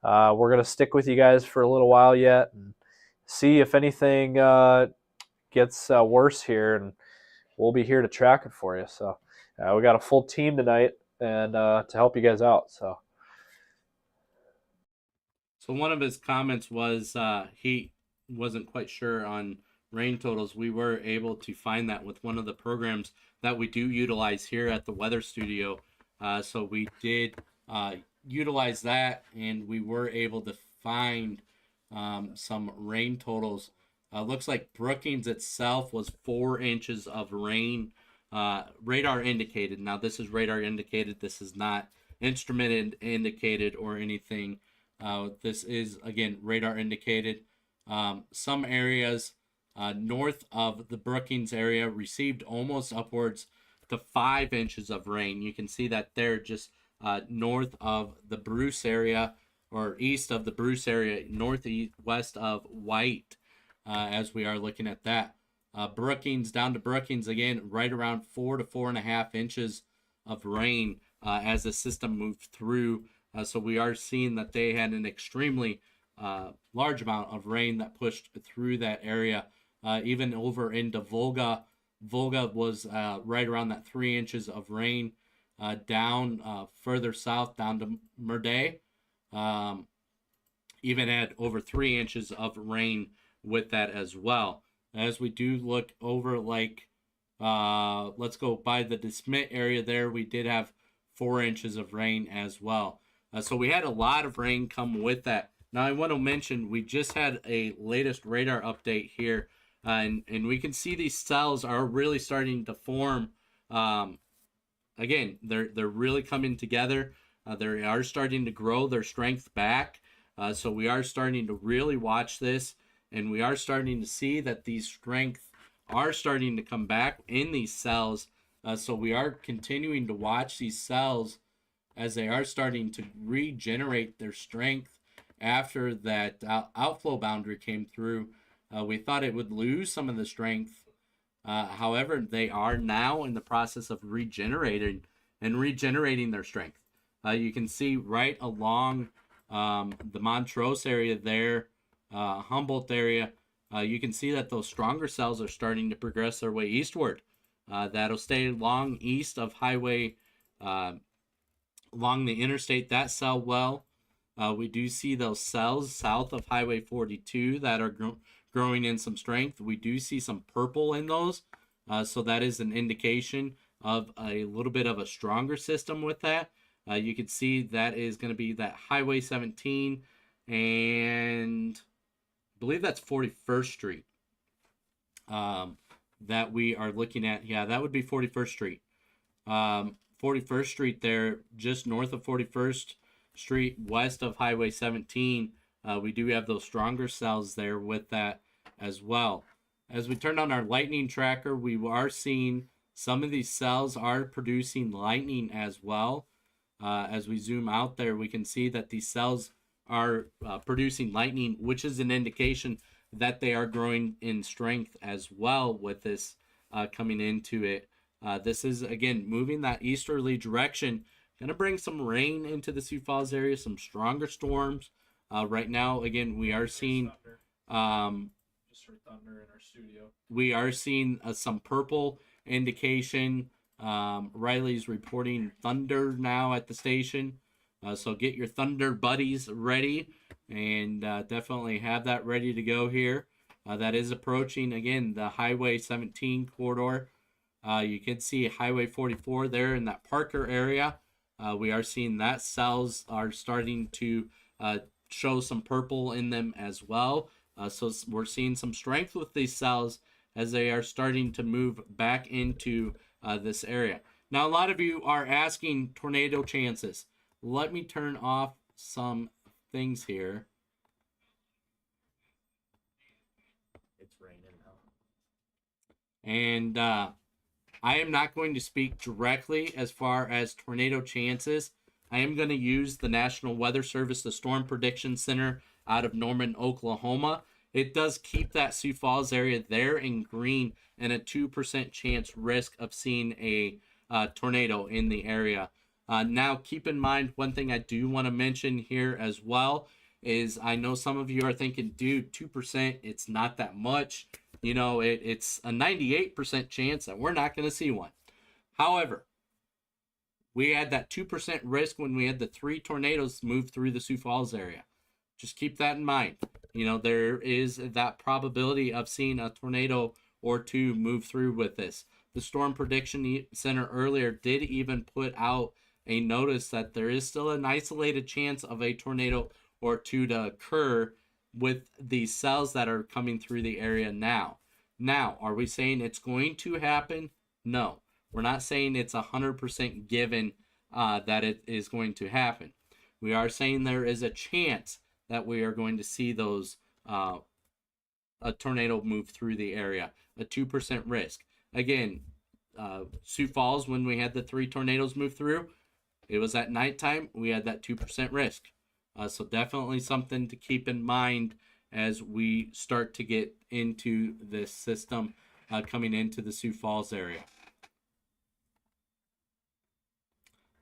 we're going to stick with you guys for a little while yet and see if anything gets worse here, and we'll be here to track it for you. So we got a full team tonight, and to help you guys out. So one of his comments was he wasn't quite sure on rain totals. We were able to find that with one of the programs that we do utilize here at the weather studio. So we did utilize that, and we were able to find some rain totals. Looks like Brookings itself was 4 inches of rain, radar indicated. Now this is radar indicated. This is not instrument indicated or anything. This is, again, radar indicated. Some areas north of the Brookings area received almost upwards to 5 inches of rain. You can see that there, just north of the Bruce area, or east of the Bruce area, northwest of White, as we are looking at that. Brookings, down to Brookings, again, right around 4 to 4.5 inches of rain as the system moved through. So we are seeing that they had an extremely large amount of rain that pushed through that area. Even over into Volga. Volga was right around that 3 inches of rain. Down further south, down to Murday, even had over 3 inches of rain with that as well. As we do look over, like, let's go by the DeSmit area there, we did have 4 inches of rain as well. So we had a lot of rain come with that. Now, I want to mention we just had a latest radar update here, and we can see these cells are really starting to form. Again, they're really coming together. They are starting to grow their strength back. So we are starting to really watch this, and we are starting to see that these strength are starting to come back in these cells. So we are continuing to watch these cells as they are starting to regenerate their strength after that outflow boundary came through. We thought it would lose some of the strength. However, they are now in the process of regenerating their strength. You can see right along the Montrose area there, Humboldt area, you can see that those stronger cells are starting to progress their way eastward. That'll stay long east of highway, along the interstate, that cell well. We do see those cells south of Highway 42 that are growing in some strength. We do see some purple in those. So that is an indication of a little bit of a stronger system with that. You can see that is going to be that Highway 17 and I believe that's 41st Street that we are looking at. Yeah, that would be 41st Street. 41st Street there, just north of 41st Street, west of Highway 17. We do have those stronger cells there with that as well. As we turn on our lightning tracker, we are seeing some of these cells are producing lightning as well. As we zoom out there, we can see that these cells are producing lightning, which is an indication that they are growing in strength as well with this coming into it. This is, again, moving that easterly direction. Going to bring some rain into the Sioux Falls area, some stronger storms. Right now, again, we are seeing... Just heard thunder in our studio. We are seeing some purple indication. Riley's reporting thunder now at the station. So get your thunder buddies ready and definitely have that ready to go here. That is approaching, again, the Highway 17 corridor. You can see Highway 44 there in that Parker area. We are seeing that cells are starting to show some purple in them as well. So we're seeing some strength with these cells as they are starting to move back into this area. Now, a lot of you are asking tornado chances. Let me turn off some things here. It's raining now. And I am not going to speak directly as far as tornado chances. I am going to use the National Weather Service, the Storm Prediction Center out of Norman, Oklahoma. It does keep that Sioux Falls area there in green and a 2% chance risk of seeing a tornado in the area. Now, keep in mind, one thing I do want to mention here as well is I know some of you are thinking, dude, 2%, it's not that much. You know, it's a 98% chance that we're not going to see one. However, we had that 2% risk when we had the 3 tornadoes move through the Sioux Falls area. Just keep that in mind. You know, there is that probability of seeing a tornado or 2 move through with this. The Storm Prediction Center earlier did even put out a notice that there is still an isolated chance of a tornado or 2 to occur with the cells that are coming through the area now. Now, are we saying it's going to happen? No. We're not saying it's 100% given that it is going to happen. We are saying there is a chance that we are going to see those a tornado move through the area, a 2% risk. Again, Sioux Falls, when we had the 3 tornadoes move through, it was at nighttime. We had that 2% risk. So definitely something to keep in mind as we start to get into this system coming into the Sioux Falls area.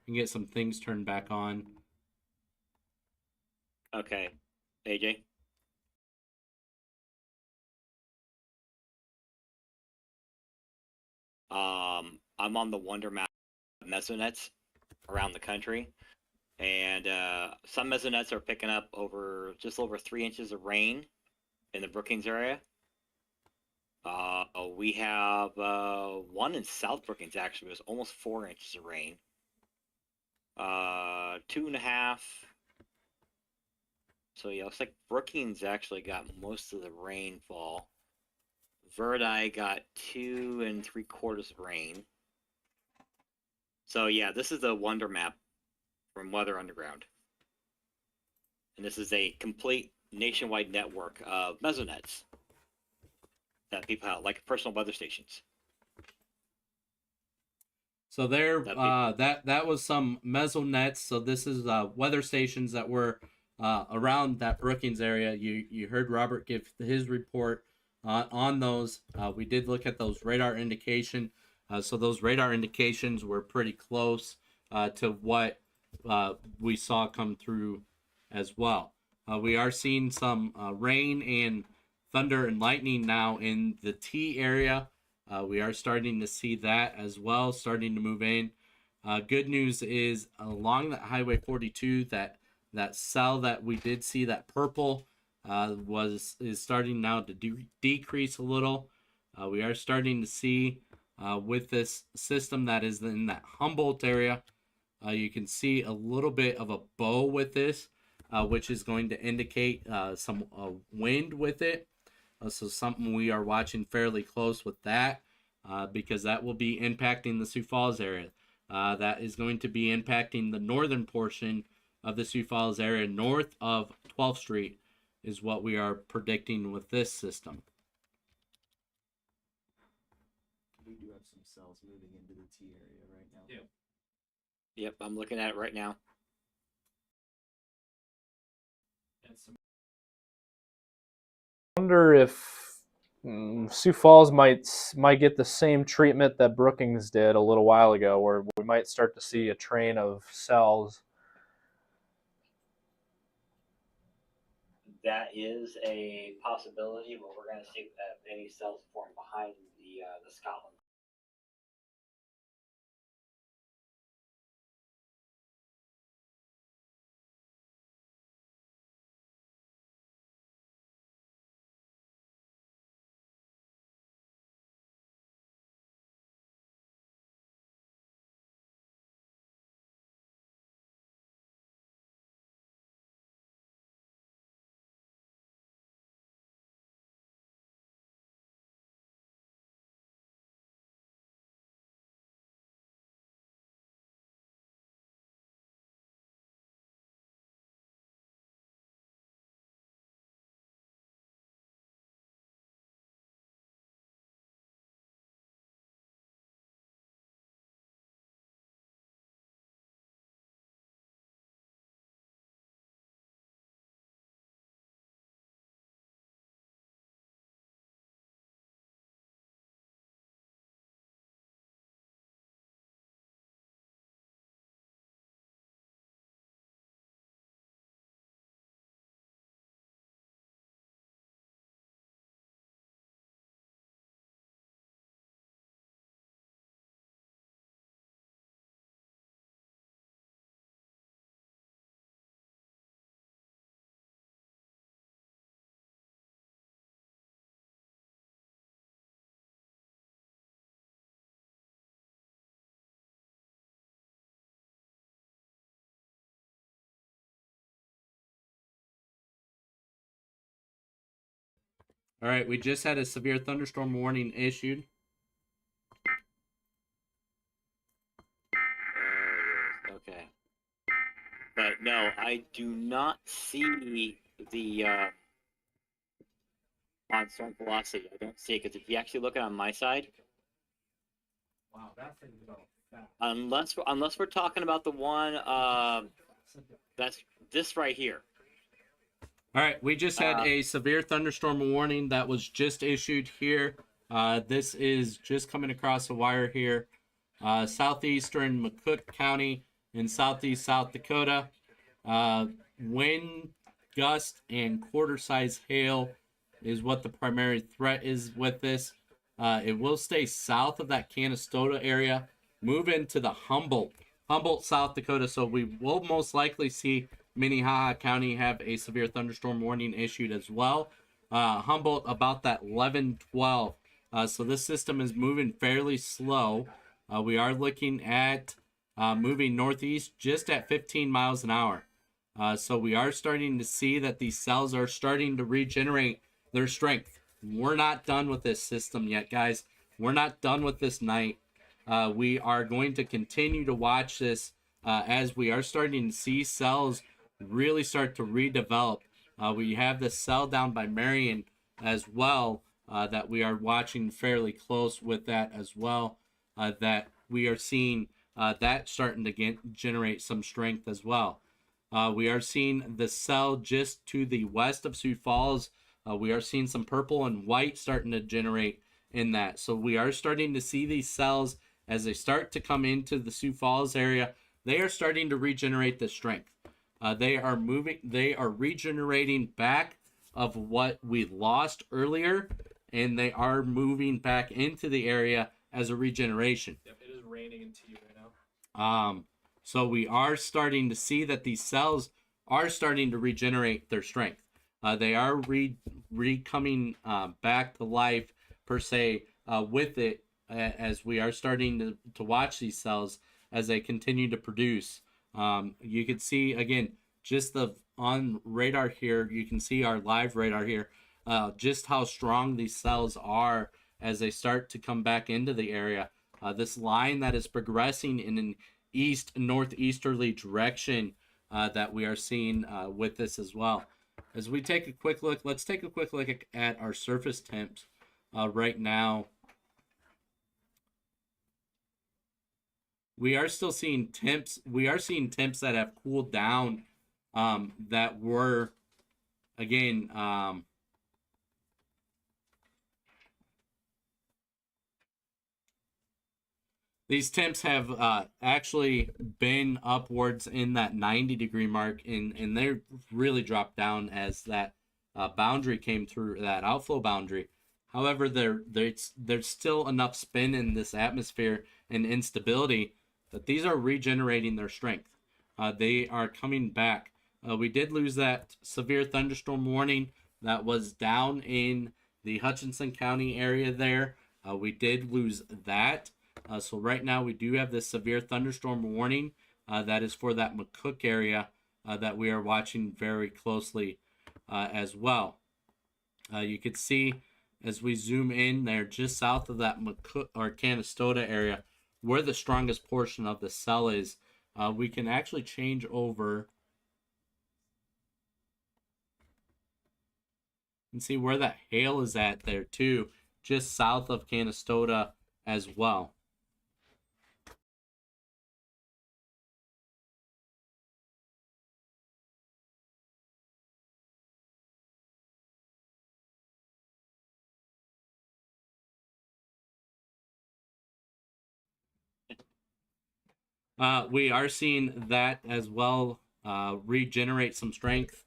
And get some things turned back on. Okay, AJ. I'm on the Wonder Map mesonets around the country, and some mesonets are picking up just over 3 inches of rain in the Brookings area. We have one in South Brookings actually was almost 4 inches of rain. 2.5 So yeah, looks like Brookings actually got most of the rainfall. Verdi got 2 3/4 of rain. So yeah, this is the wonder map from Weather Underground. And this is a complete nationwide network of mesonets that people have, like personal weather stations. So there, that was some mesonets. So this is weather stations that were around that Brookings area. You heard Robert give his report on those. We did look at those radar indication. So those radar indications were pretty close to what we saw come through as well. We are seeing some rain and thunder and lightning now in the T area. We are starting to see that as well, starting to move in. Good news is along that Highway 42, that cell that we did see, that purple, is starting now to decrease a little. We are starting to see with this system that is in that Humboldt area, you can see a little bit of a bow with this, which is going to indicate some wind with it. So something we are watching fairly close with that, because that will be impacting the Sioux Falls area. That is going to be impacting the northern portion of the Sioux Falls area, north of 12th Street, is what we are predicting with this system. We do have some cells moving into the T area right now. Yeah. Yep, I'm looking at it right now. And some Wonder if Sioux Falls might get the same treatment that Brookings did a little while ago, where we might start to see a train of cells. That is a possibility, but we're going to see any cells form behind the Scotland. All right, we just had a severe thunderstorm warning issued. Okay. But no, I do not see the on storm velocity. I don't see it because if you actually look at it on my side, wow, that thing's about fast. unless we're talking about the one that's this right here. All right, we just had a severe thunderstorm warning that was just issued here. This is just coming across the wire here. Southeastern McCook County in southeast South Dakota. Wind, gust, and quarter-size hail is what the primary threat is with this. It will stay south of that Canastota area, move into the Humboldt, South Dakota. So we will most likely see Minnehaha County have a severe thunderstorm warning issued as well. Humboldt about that 11-12. So this system is moving fairly slow. We are looking at moving northeast just at 15 miles an hour. So we are starting to see that these cells are starting to regenerate their strength. We're not done with this system yet, guys. We're not done with this night. We are going to continue to watch this as we are starting to see cells really start to redevelop. We have the cell down by Marion as well that we are watching fairly close with that as well. That we are seeing that starting to generate some strength as well. We are seeing the cell just to the west of Sioux Falls. We are seeing some purple and white starting to generate in that. So we are starting to see these cells as they start to come into the Sioux Falls area. They are starting to regenerate the strength. They are regenerating back of what we lost earlier, and they are moving back into the area as a regeneration. Yep, it is raining into you right now. So we are starting to see that these cells are starting to regenerate their strength. They are coming back to life per se with it as we are starting to watch these cells as they continue to produce. You can see again just on radar here. You can see our live radar here. Just how strong these cells are as they start to come back into the area. This line that is progressing in an northeasterly direction that we are seeing with this as well. As we take a quick look, let's take a quick look at our surface temps right now. We are still seeing temps. We are seeing temps that have cooled down that were, again, these temps have actually been upwards in that 90-degree mark, and they really dropped down as that boundary came through, that outflow boundary. However, there's still enough spin in this atmosphere and instability that these are regenerating their strength. They are coming back. We did lose that severe thunderstorm warning that was down in the Hutchinson County area there. We did lose that. So right now we do have this severe thunderstorm warning that is for that McCook area that we are watching very closely as well. You can see as we zoom in there just south of that McCook or Canastota area where the strongest portion of the cell is. We can actually change over and see where that hail is at there too, just south of Canastota as well. We are seeing that as well regenerate some strength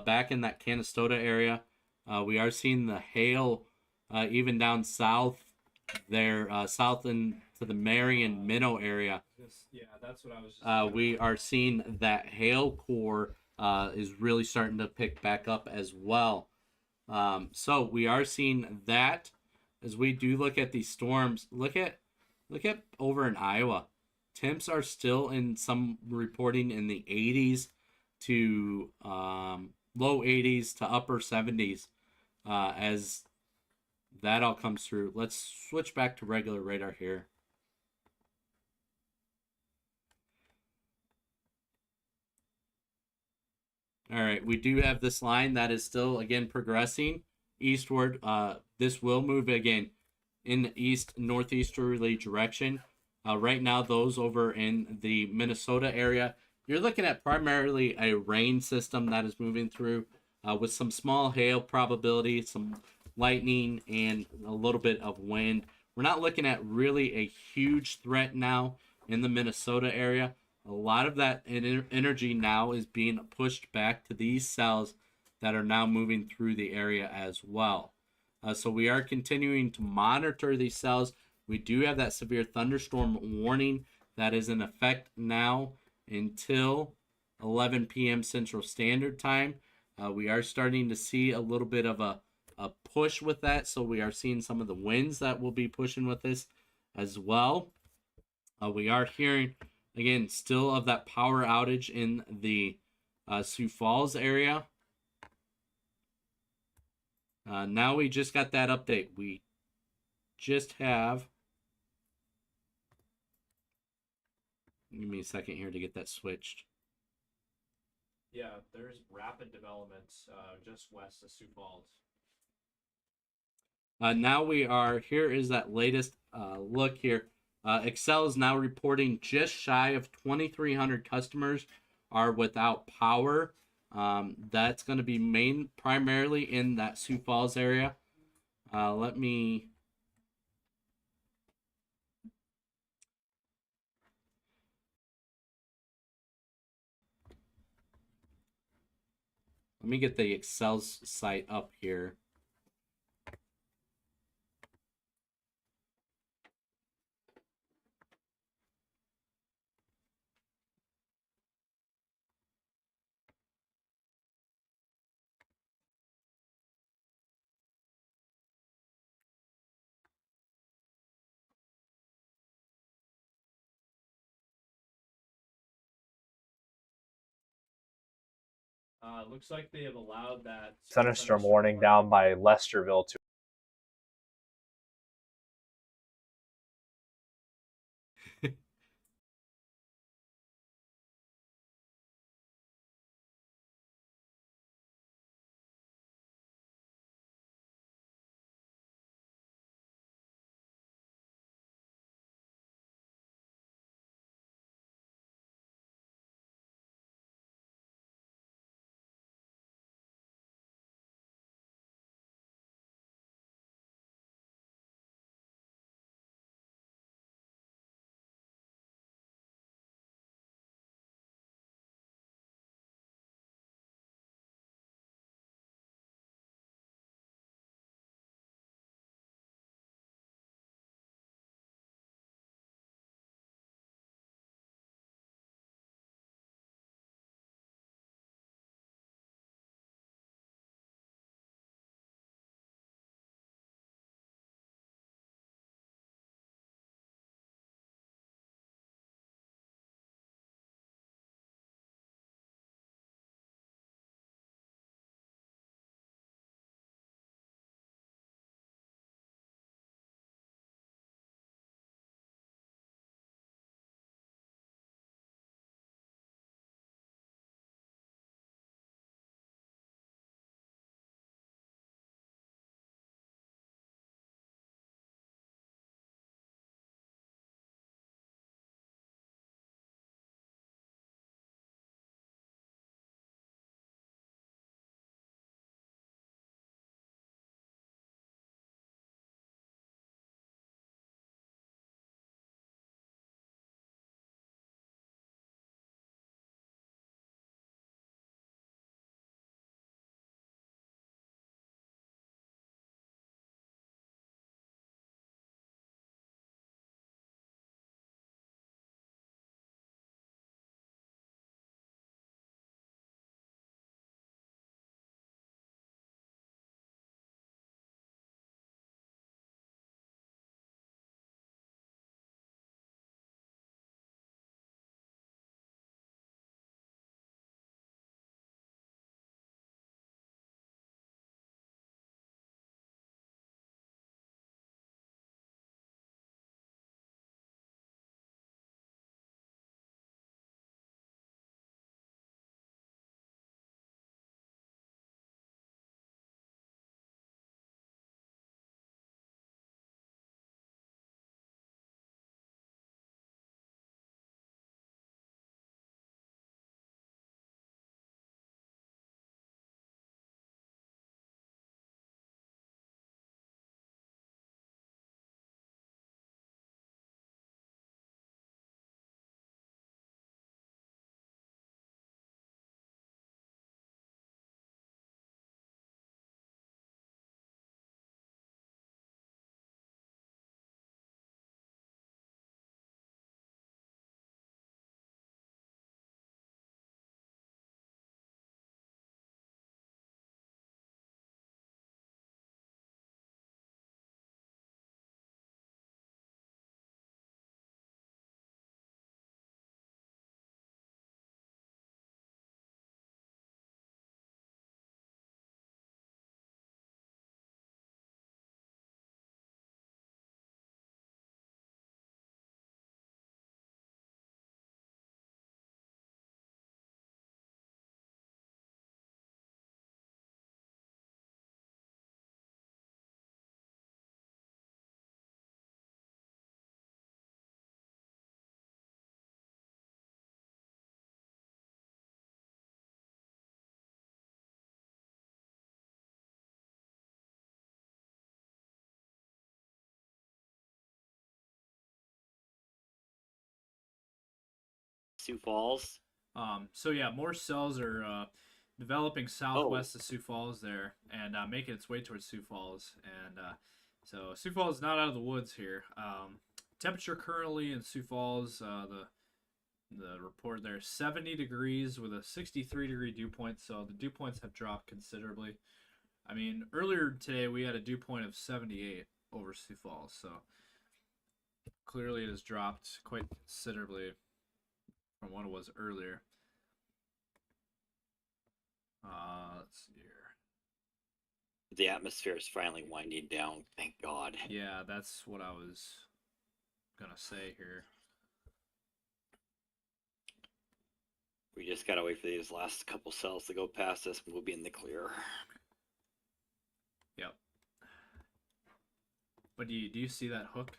back in that Canastota area. We are seeing the hail even down south there, south into the Marion Minnow area. Yeah, that's what I was just we are seeing that hail core is really starting to pick back up as well. So we are seeing that as we do look at these storms. Look at over in Iowa. Temps are still in some reporting in the 80s to low 80s to upper 70s as that all comes through. Let's switch back to regular radar here. All right, we do have this line that is still, again, progressing eastward. This will move again in the northeasterly direction. Right now, those over in the Minnesota area, you're looking at primarily a rain system that is moving through with some small hail probability, some lightning, and a little bit of wind. We're not looking at really a huge threat now in the Minnesota area. A lot of that energy now is being pushed back to these cells that are now moving through the area as well. So we are continuing to monitor these cells. We do have that severe thunderstorm warning that is in effect now until 11 p.m. Central Standard Time. We are starting to see a little bit of a push with that. So we are seeing some of the winds that will be pushing with this as well. We are hearing, again, still of that power outage in the Sioux Falls area. Now we just got that update. We just have. Give me a second here to get that switched. Yeah, there's rapid development just west of Sioux Falls. Now we are. Here is that latest look here. Excel is now reporting just shy of 2,300 customers are without power. That's going to be primarily in that Sioux Falls area. Let me get the Excel site up here. Looks like they have allowed that Thunderstorm warning down by Lesterville to Sioux Falls. So yeah, more cells are developing southwest of Sioux Falls there, and making its way towards Sioux Falls. And so Sioux Falls is not out of the woods here. Temperature currently in Sioux Falls, the report there, 70 degrees with a 63-degree dew point. So the dew points have dropped considerably. I mean, earlier today we had a dew point of 78 over Sioux Falls, so clearly it has dropped quite considerably from what it was earlier. Let's see here. The atmosphere is finally winding down. Thank God. Yeah, that's what I was gonna say here. We just gotta wait for these last couple cells to go past us, and we'll be in the clear. Yep. But do you see that hook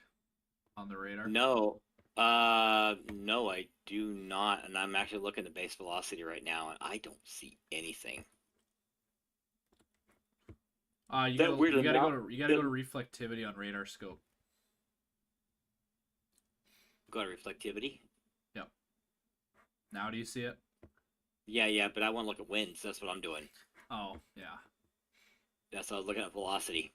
on the radar? No, no, I do not, and I'm actually looking at base velocity right now, and I don't see anything. You That gotta, weird you gotta go amount- to reflectivity on radar scope. Go to reflectivity. Yep. Now do you see it? Yeah, but I want to look at winds. That's what I'm doing. Oh, yeah. That's what I was looking at velocity.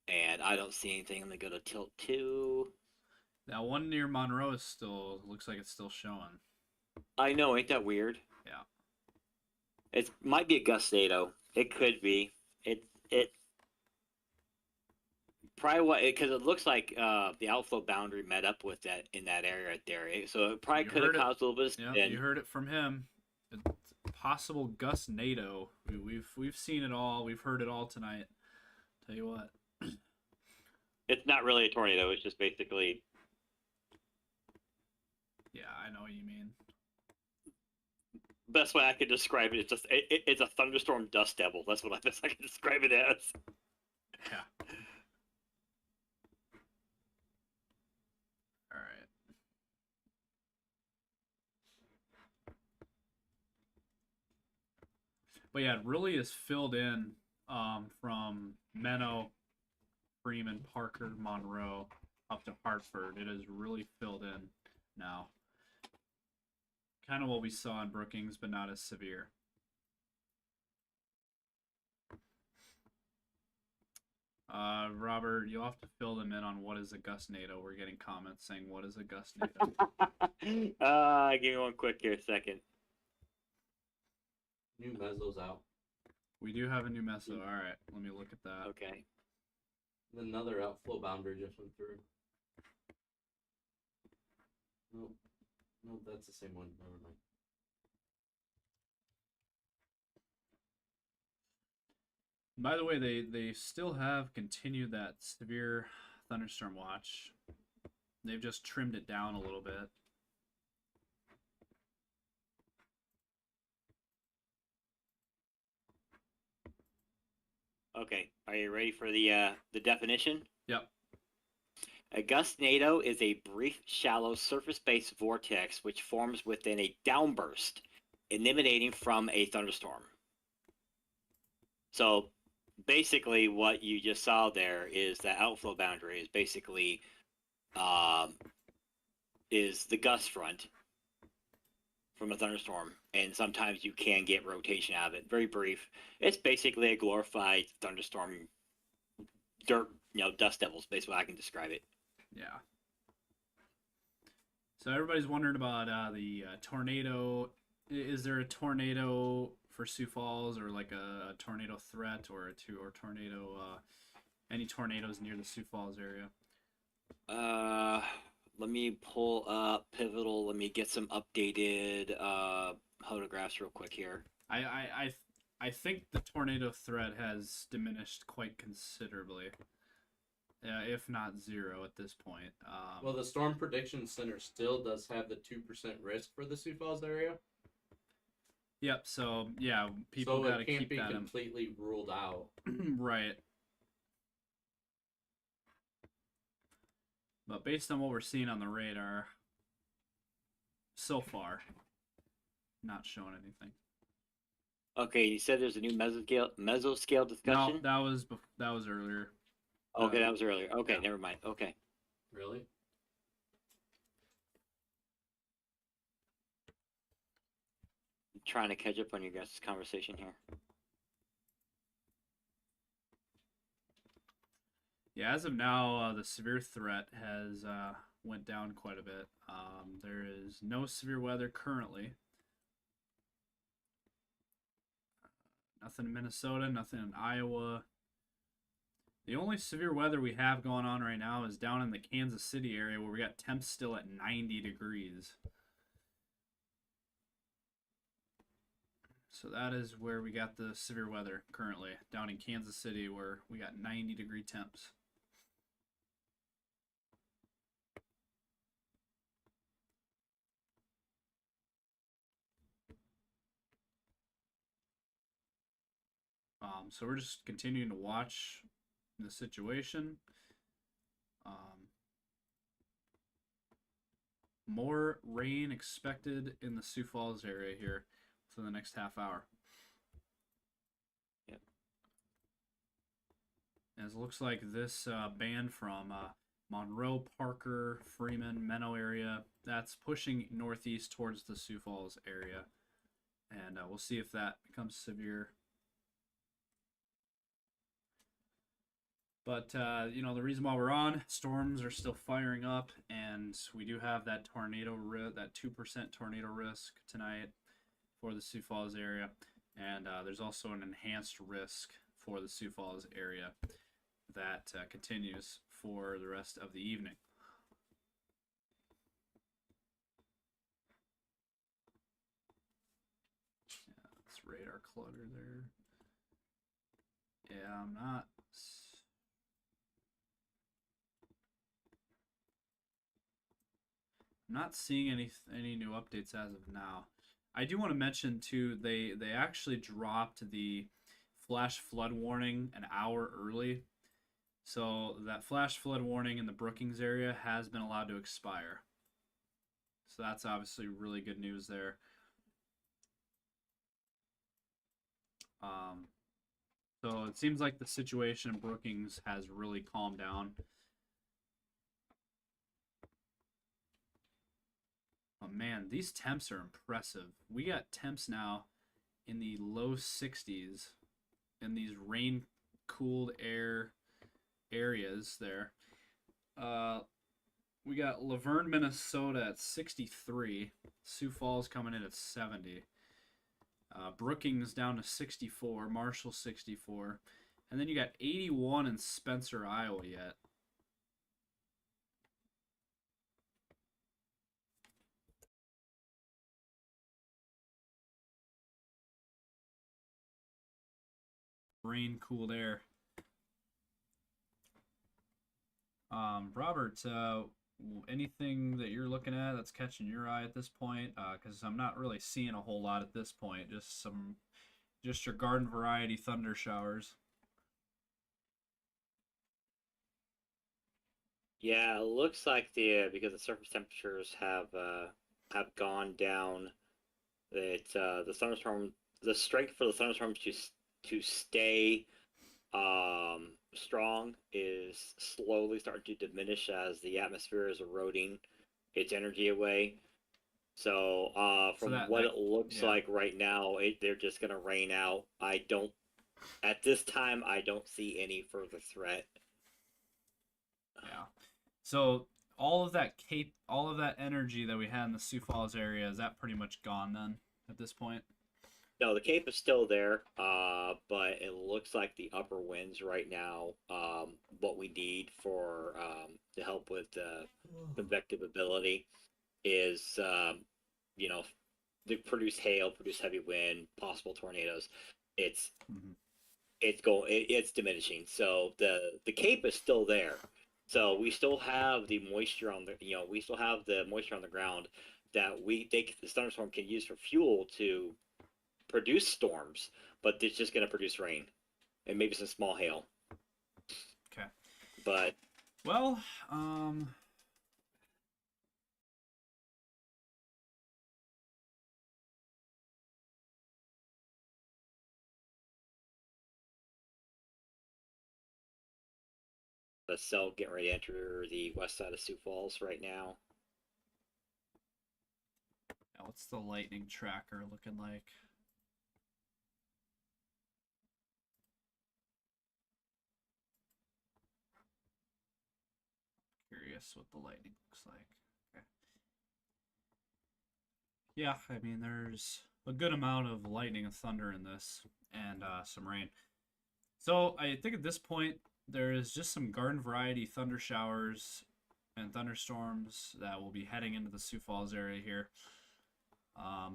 And I don't see anything. I'm gonna go to tilt 2. That one near Monroe is still, looks like it's still showing. I know, ain't that weird? Yeah. It might be a Gustnado. It could be. It probably what, because it looks like the outflow boundary met up with that in that area right there. So it probably You could have heard it. caused a little bit of spin. Yeah, you heard it from him. It's possible Gustnado. We've seen it all. We've heard it all tonight. Tell you what. It's not really a tornado. It's just basically. Yeah, I know what you mean. Best way I could describe it is just it's a thunderstorm dust devil. That's what I can describe it as. Yeah. All right. But yeah, it really is filled in from Menno, Freeman, Parker, Monroe up to Hartford. It is really filled in now. Kind of what we saw in Brookings, but not as severe. Robert, you'll have to fill them in on what is a Gustnado. We're getting comments saying, what is a Gustnado? Give me one quick here, second. New meso's out. We do have a new meso. All right, let me look at that. Okay. Another outflow boundary just went through. Nope. No, that's the same one. Never mind. By the way, they still have continued that severe thunderstorm watch. They've just trimmed it down a little bit. Okay. Are you ready for the definition? Yep. A gustnado is a brief, shallow, surface-based vortex which forms within a downburst emanating from a thunderstorm. So basically what you just saw there is the outflow boundary is basically is the gust front from a thunderstorm, and sometimes you can get rotation out of it. Very brief. It's basically a glorified thunderstorm, dirt, dust devils, basically how I can describe it. Yeah. So everybody's wondering about the tornado. Is there a tornado for Sioux Falls, or like a tornado threat, or tornado? Any tornadoes near the Sioux Falls area? Let me pull up Pivotal. Let me get some updated photographs real quick here. I think the tornado threat has diminished quite considerably. If not zero at this point. Well, the Storm Prediction Center still does have the 2% risk for the Sioux Falls area. Yep. So yeah, people so got to keep it can't that be completely ruled out. Right. But based on what we're seeing on the radar, so far, not showing anything. Okay, you said there's a new mesoscale discussion? No, that was earlier. Okay, that was earlier. Okay, yeah. Never mind. Okay. Really? trying to catch up on you guys' conversation here. Yeah, as of now, the severe threat has went down quite a bit. There is no severe weather currently. Nothing in Minnesota, nothing in Iowa. The only severe weather we have going on right now is down in the Kansas City area where we got temps still at 90 degrees. So that is where we got the severe weather currently, down in Kansas City where we got 90-degree temps. So we're just continuing to watch the situation. More rain expected in the Sioux Falls area here for the next half hour. Yep. As it looks like this band from Monroe, Parker, Freeman, Menno area, that's pushing northeast towards the Sioux Falls area. And we'll see if that becomes severe. But, you know, the reason why we're on, storms are still firing up, and we do have that tornado, that 2% tornado risk tonight for the Sioux Falls area. And there's also an enhanced risk for the Sioux Falls area that continues for the rest of the evening. Yeah, that's radar clutter there. Yeah, I'm not seeing any new updates as of now. I do want to mention too, they actually dropped the flash flood warning an hour early. So that flash flood warning in the Brookings area has been allowed to expire. So that's obviously really good news there. So it seems like the situation in Brookings has really calmed down. Oh man, these temps are impressive. We got temps now in the low 60s in these rain-cooled air areas there. We got Laverne, Minnesota at 63. Sioux Falls coming in at 70. Brookings down to 64. Marshall 64. And then you got 81 in Spencer, Iowa yet. Rain cooled air. Robert, anything that you're looking at that's catching your eye at this point? Because I'm not really seeing a whole lot at this point. Just your garden variety thunder showers. Yeah, it looks like because the surface temperatures have gone down, that the thunderstorm, the strength for the thunderstorm to stay strong is slowly starting to diminish as the atmosphere is eroding its energy away. So from what it looks like right now, they're just gonna rain out. At this time, I don't see any further threat. Yeah. So all of that energy that we had in the Sioux Falls area, is that pretty much gone then at this point? No, the Cape is still there, but it looks like the upper winds right now, what we need for to help with convective ability is, to produce hail, produce heavy wind, possible tornadoes. It's diminishing. So the Cape is still there. So we still have the moisture on the ground that the thunderstorm can use for fuel to produce storms, but it's just going to produce rain and maybe some small hail. Okay. But well, the cell getting ready to enter the west side of Sioux Falls right now. Now, what's the lightning tracker looking like? Curious what the lightning looks like. Okay. Yeah, I mean, there's a good amount of lightning and thunder in this, and some rain. So I think at this point, there is just some garden variety thunder showers and thunderstorms that will be heading into the Sioux Falls area here.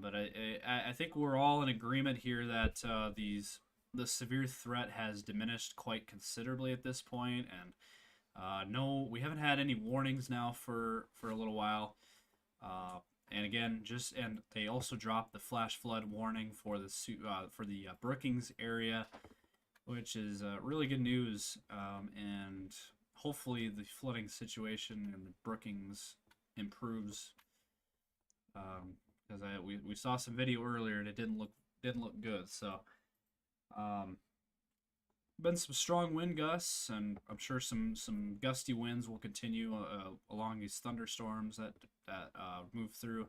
But I think we're all in agreement here that the severe threat has diminished quite considerably at this point, and no, we haven't had any warnings now for a little while. And again, and they also dropped the flash flood warning for the Brookings area, which is really good news. And hopefully the flooding situation in the Brookings improves. Because we saw some video earlier and it didn't look good. So, been some strong wind gusts, and I'm sure some gusty winds will continue along these thunderstorms that move through.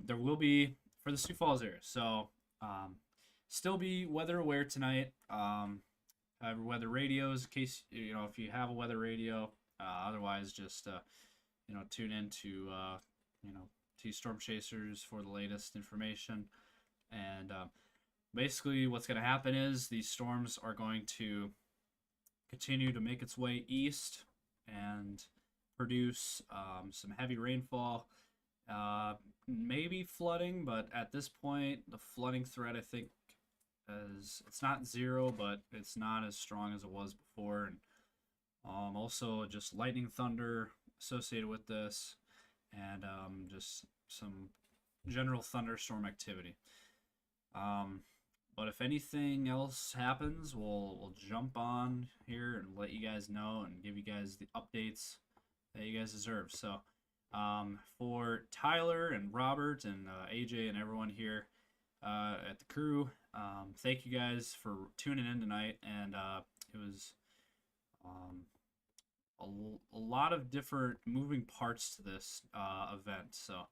There will be for the Sioux Falls area. So, still be weather aware tonight. Have weather radios in case if you have a weather radio. Otherwise, just tune in to to Storm Chasers for the latest information. And basically what's going to happen is these storms are going to continue to make its way east and produce some heavy rainfall, maybe flooding, but at this point the flooding threat, I think, it's not zero, but it's not as strong as it was before. And also just lightning, thunder associated with this, and just some general thunderstorm activity. But if anything else happens, we'll jump on here and let you guys know and give you guys the updates that you guys deserve. So for Tyler and Robert and AJ and everyone here at the crew, thank you guys for tuning in tonight. And it was a lot of different moving parts to this event. So,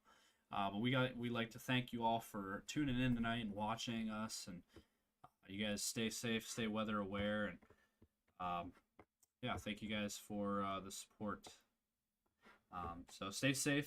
but we'd like to thank you all for tuning in tonight and watching us. And you guys stay safe, stay weather aware, and yeah, thank you guys for the support. So stay safe.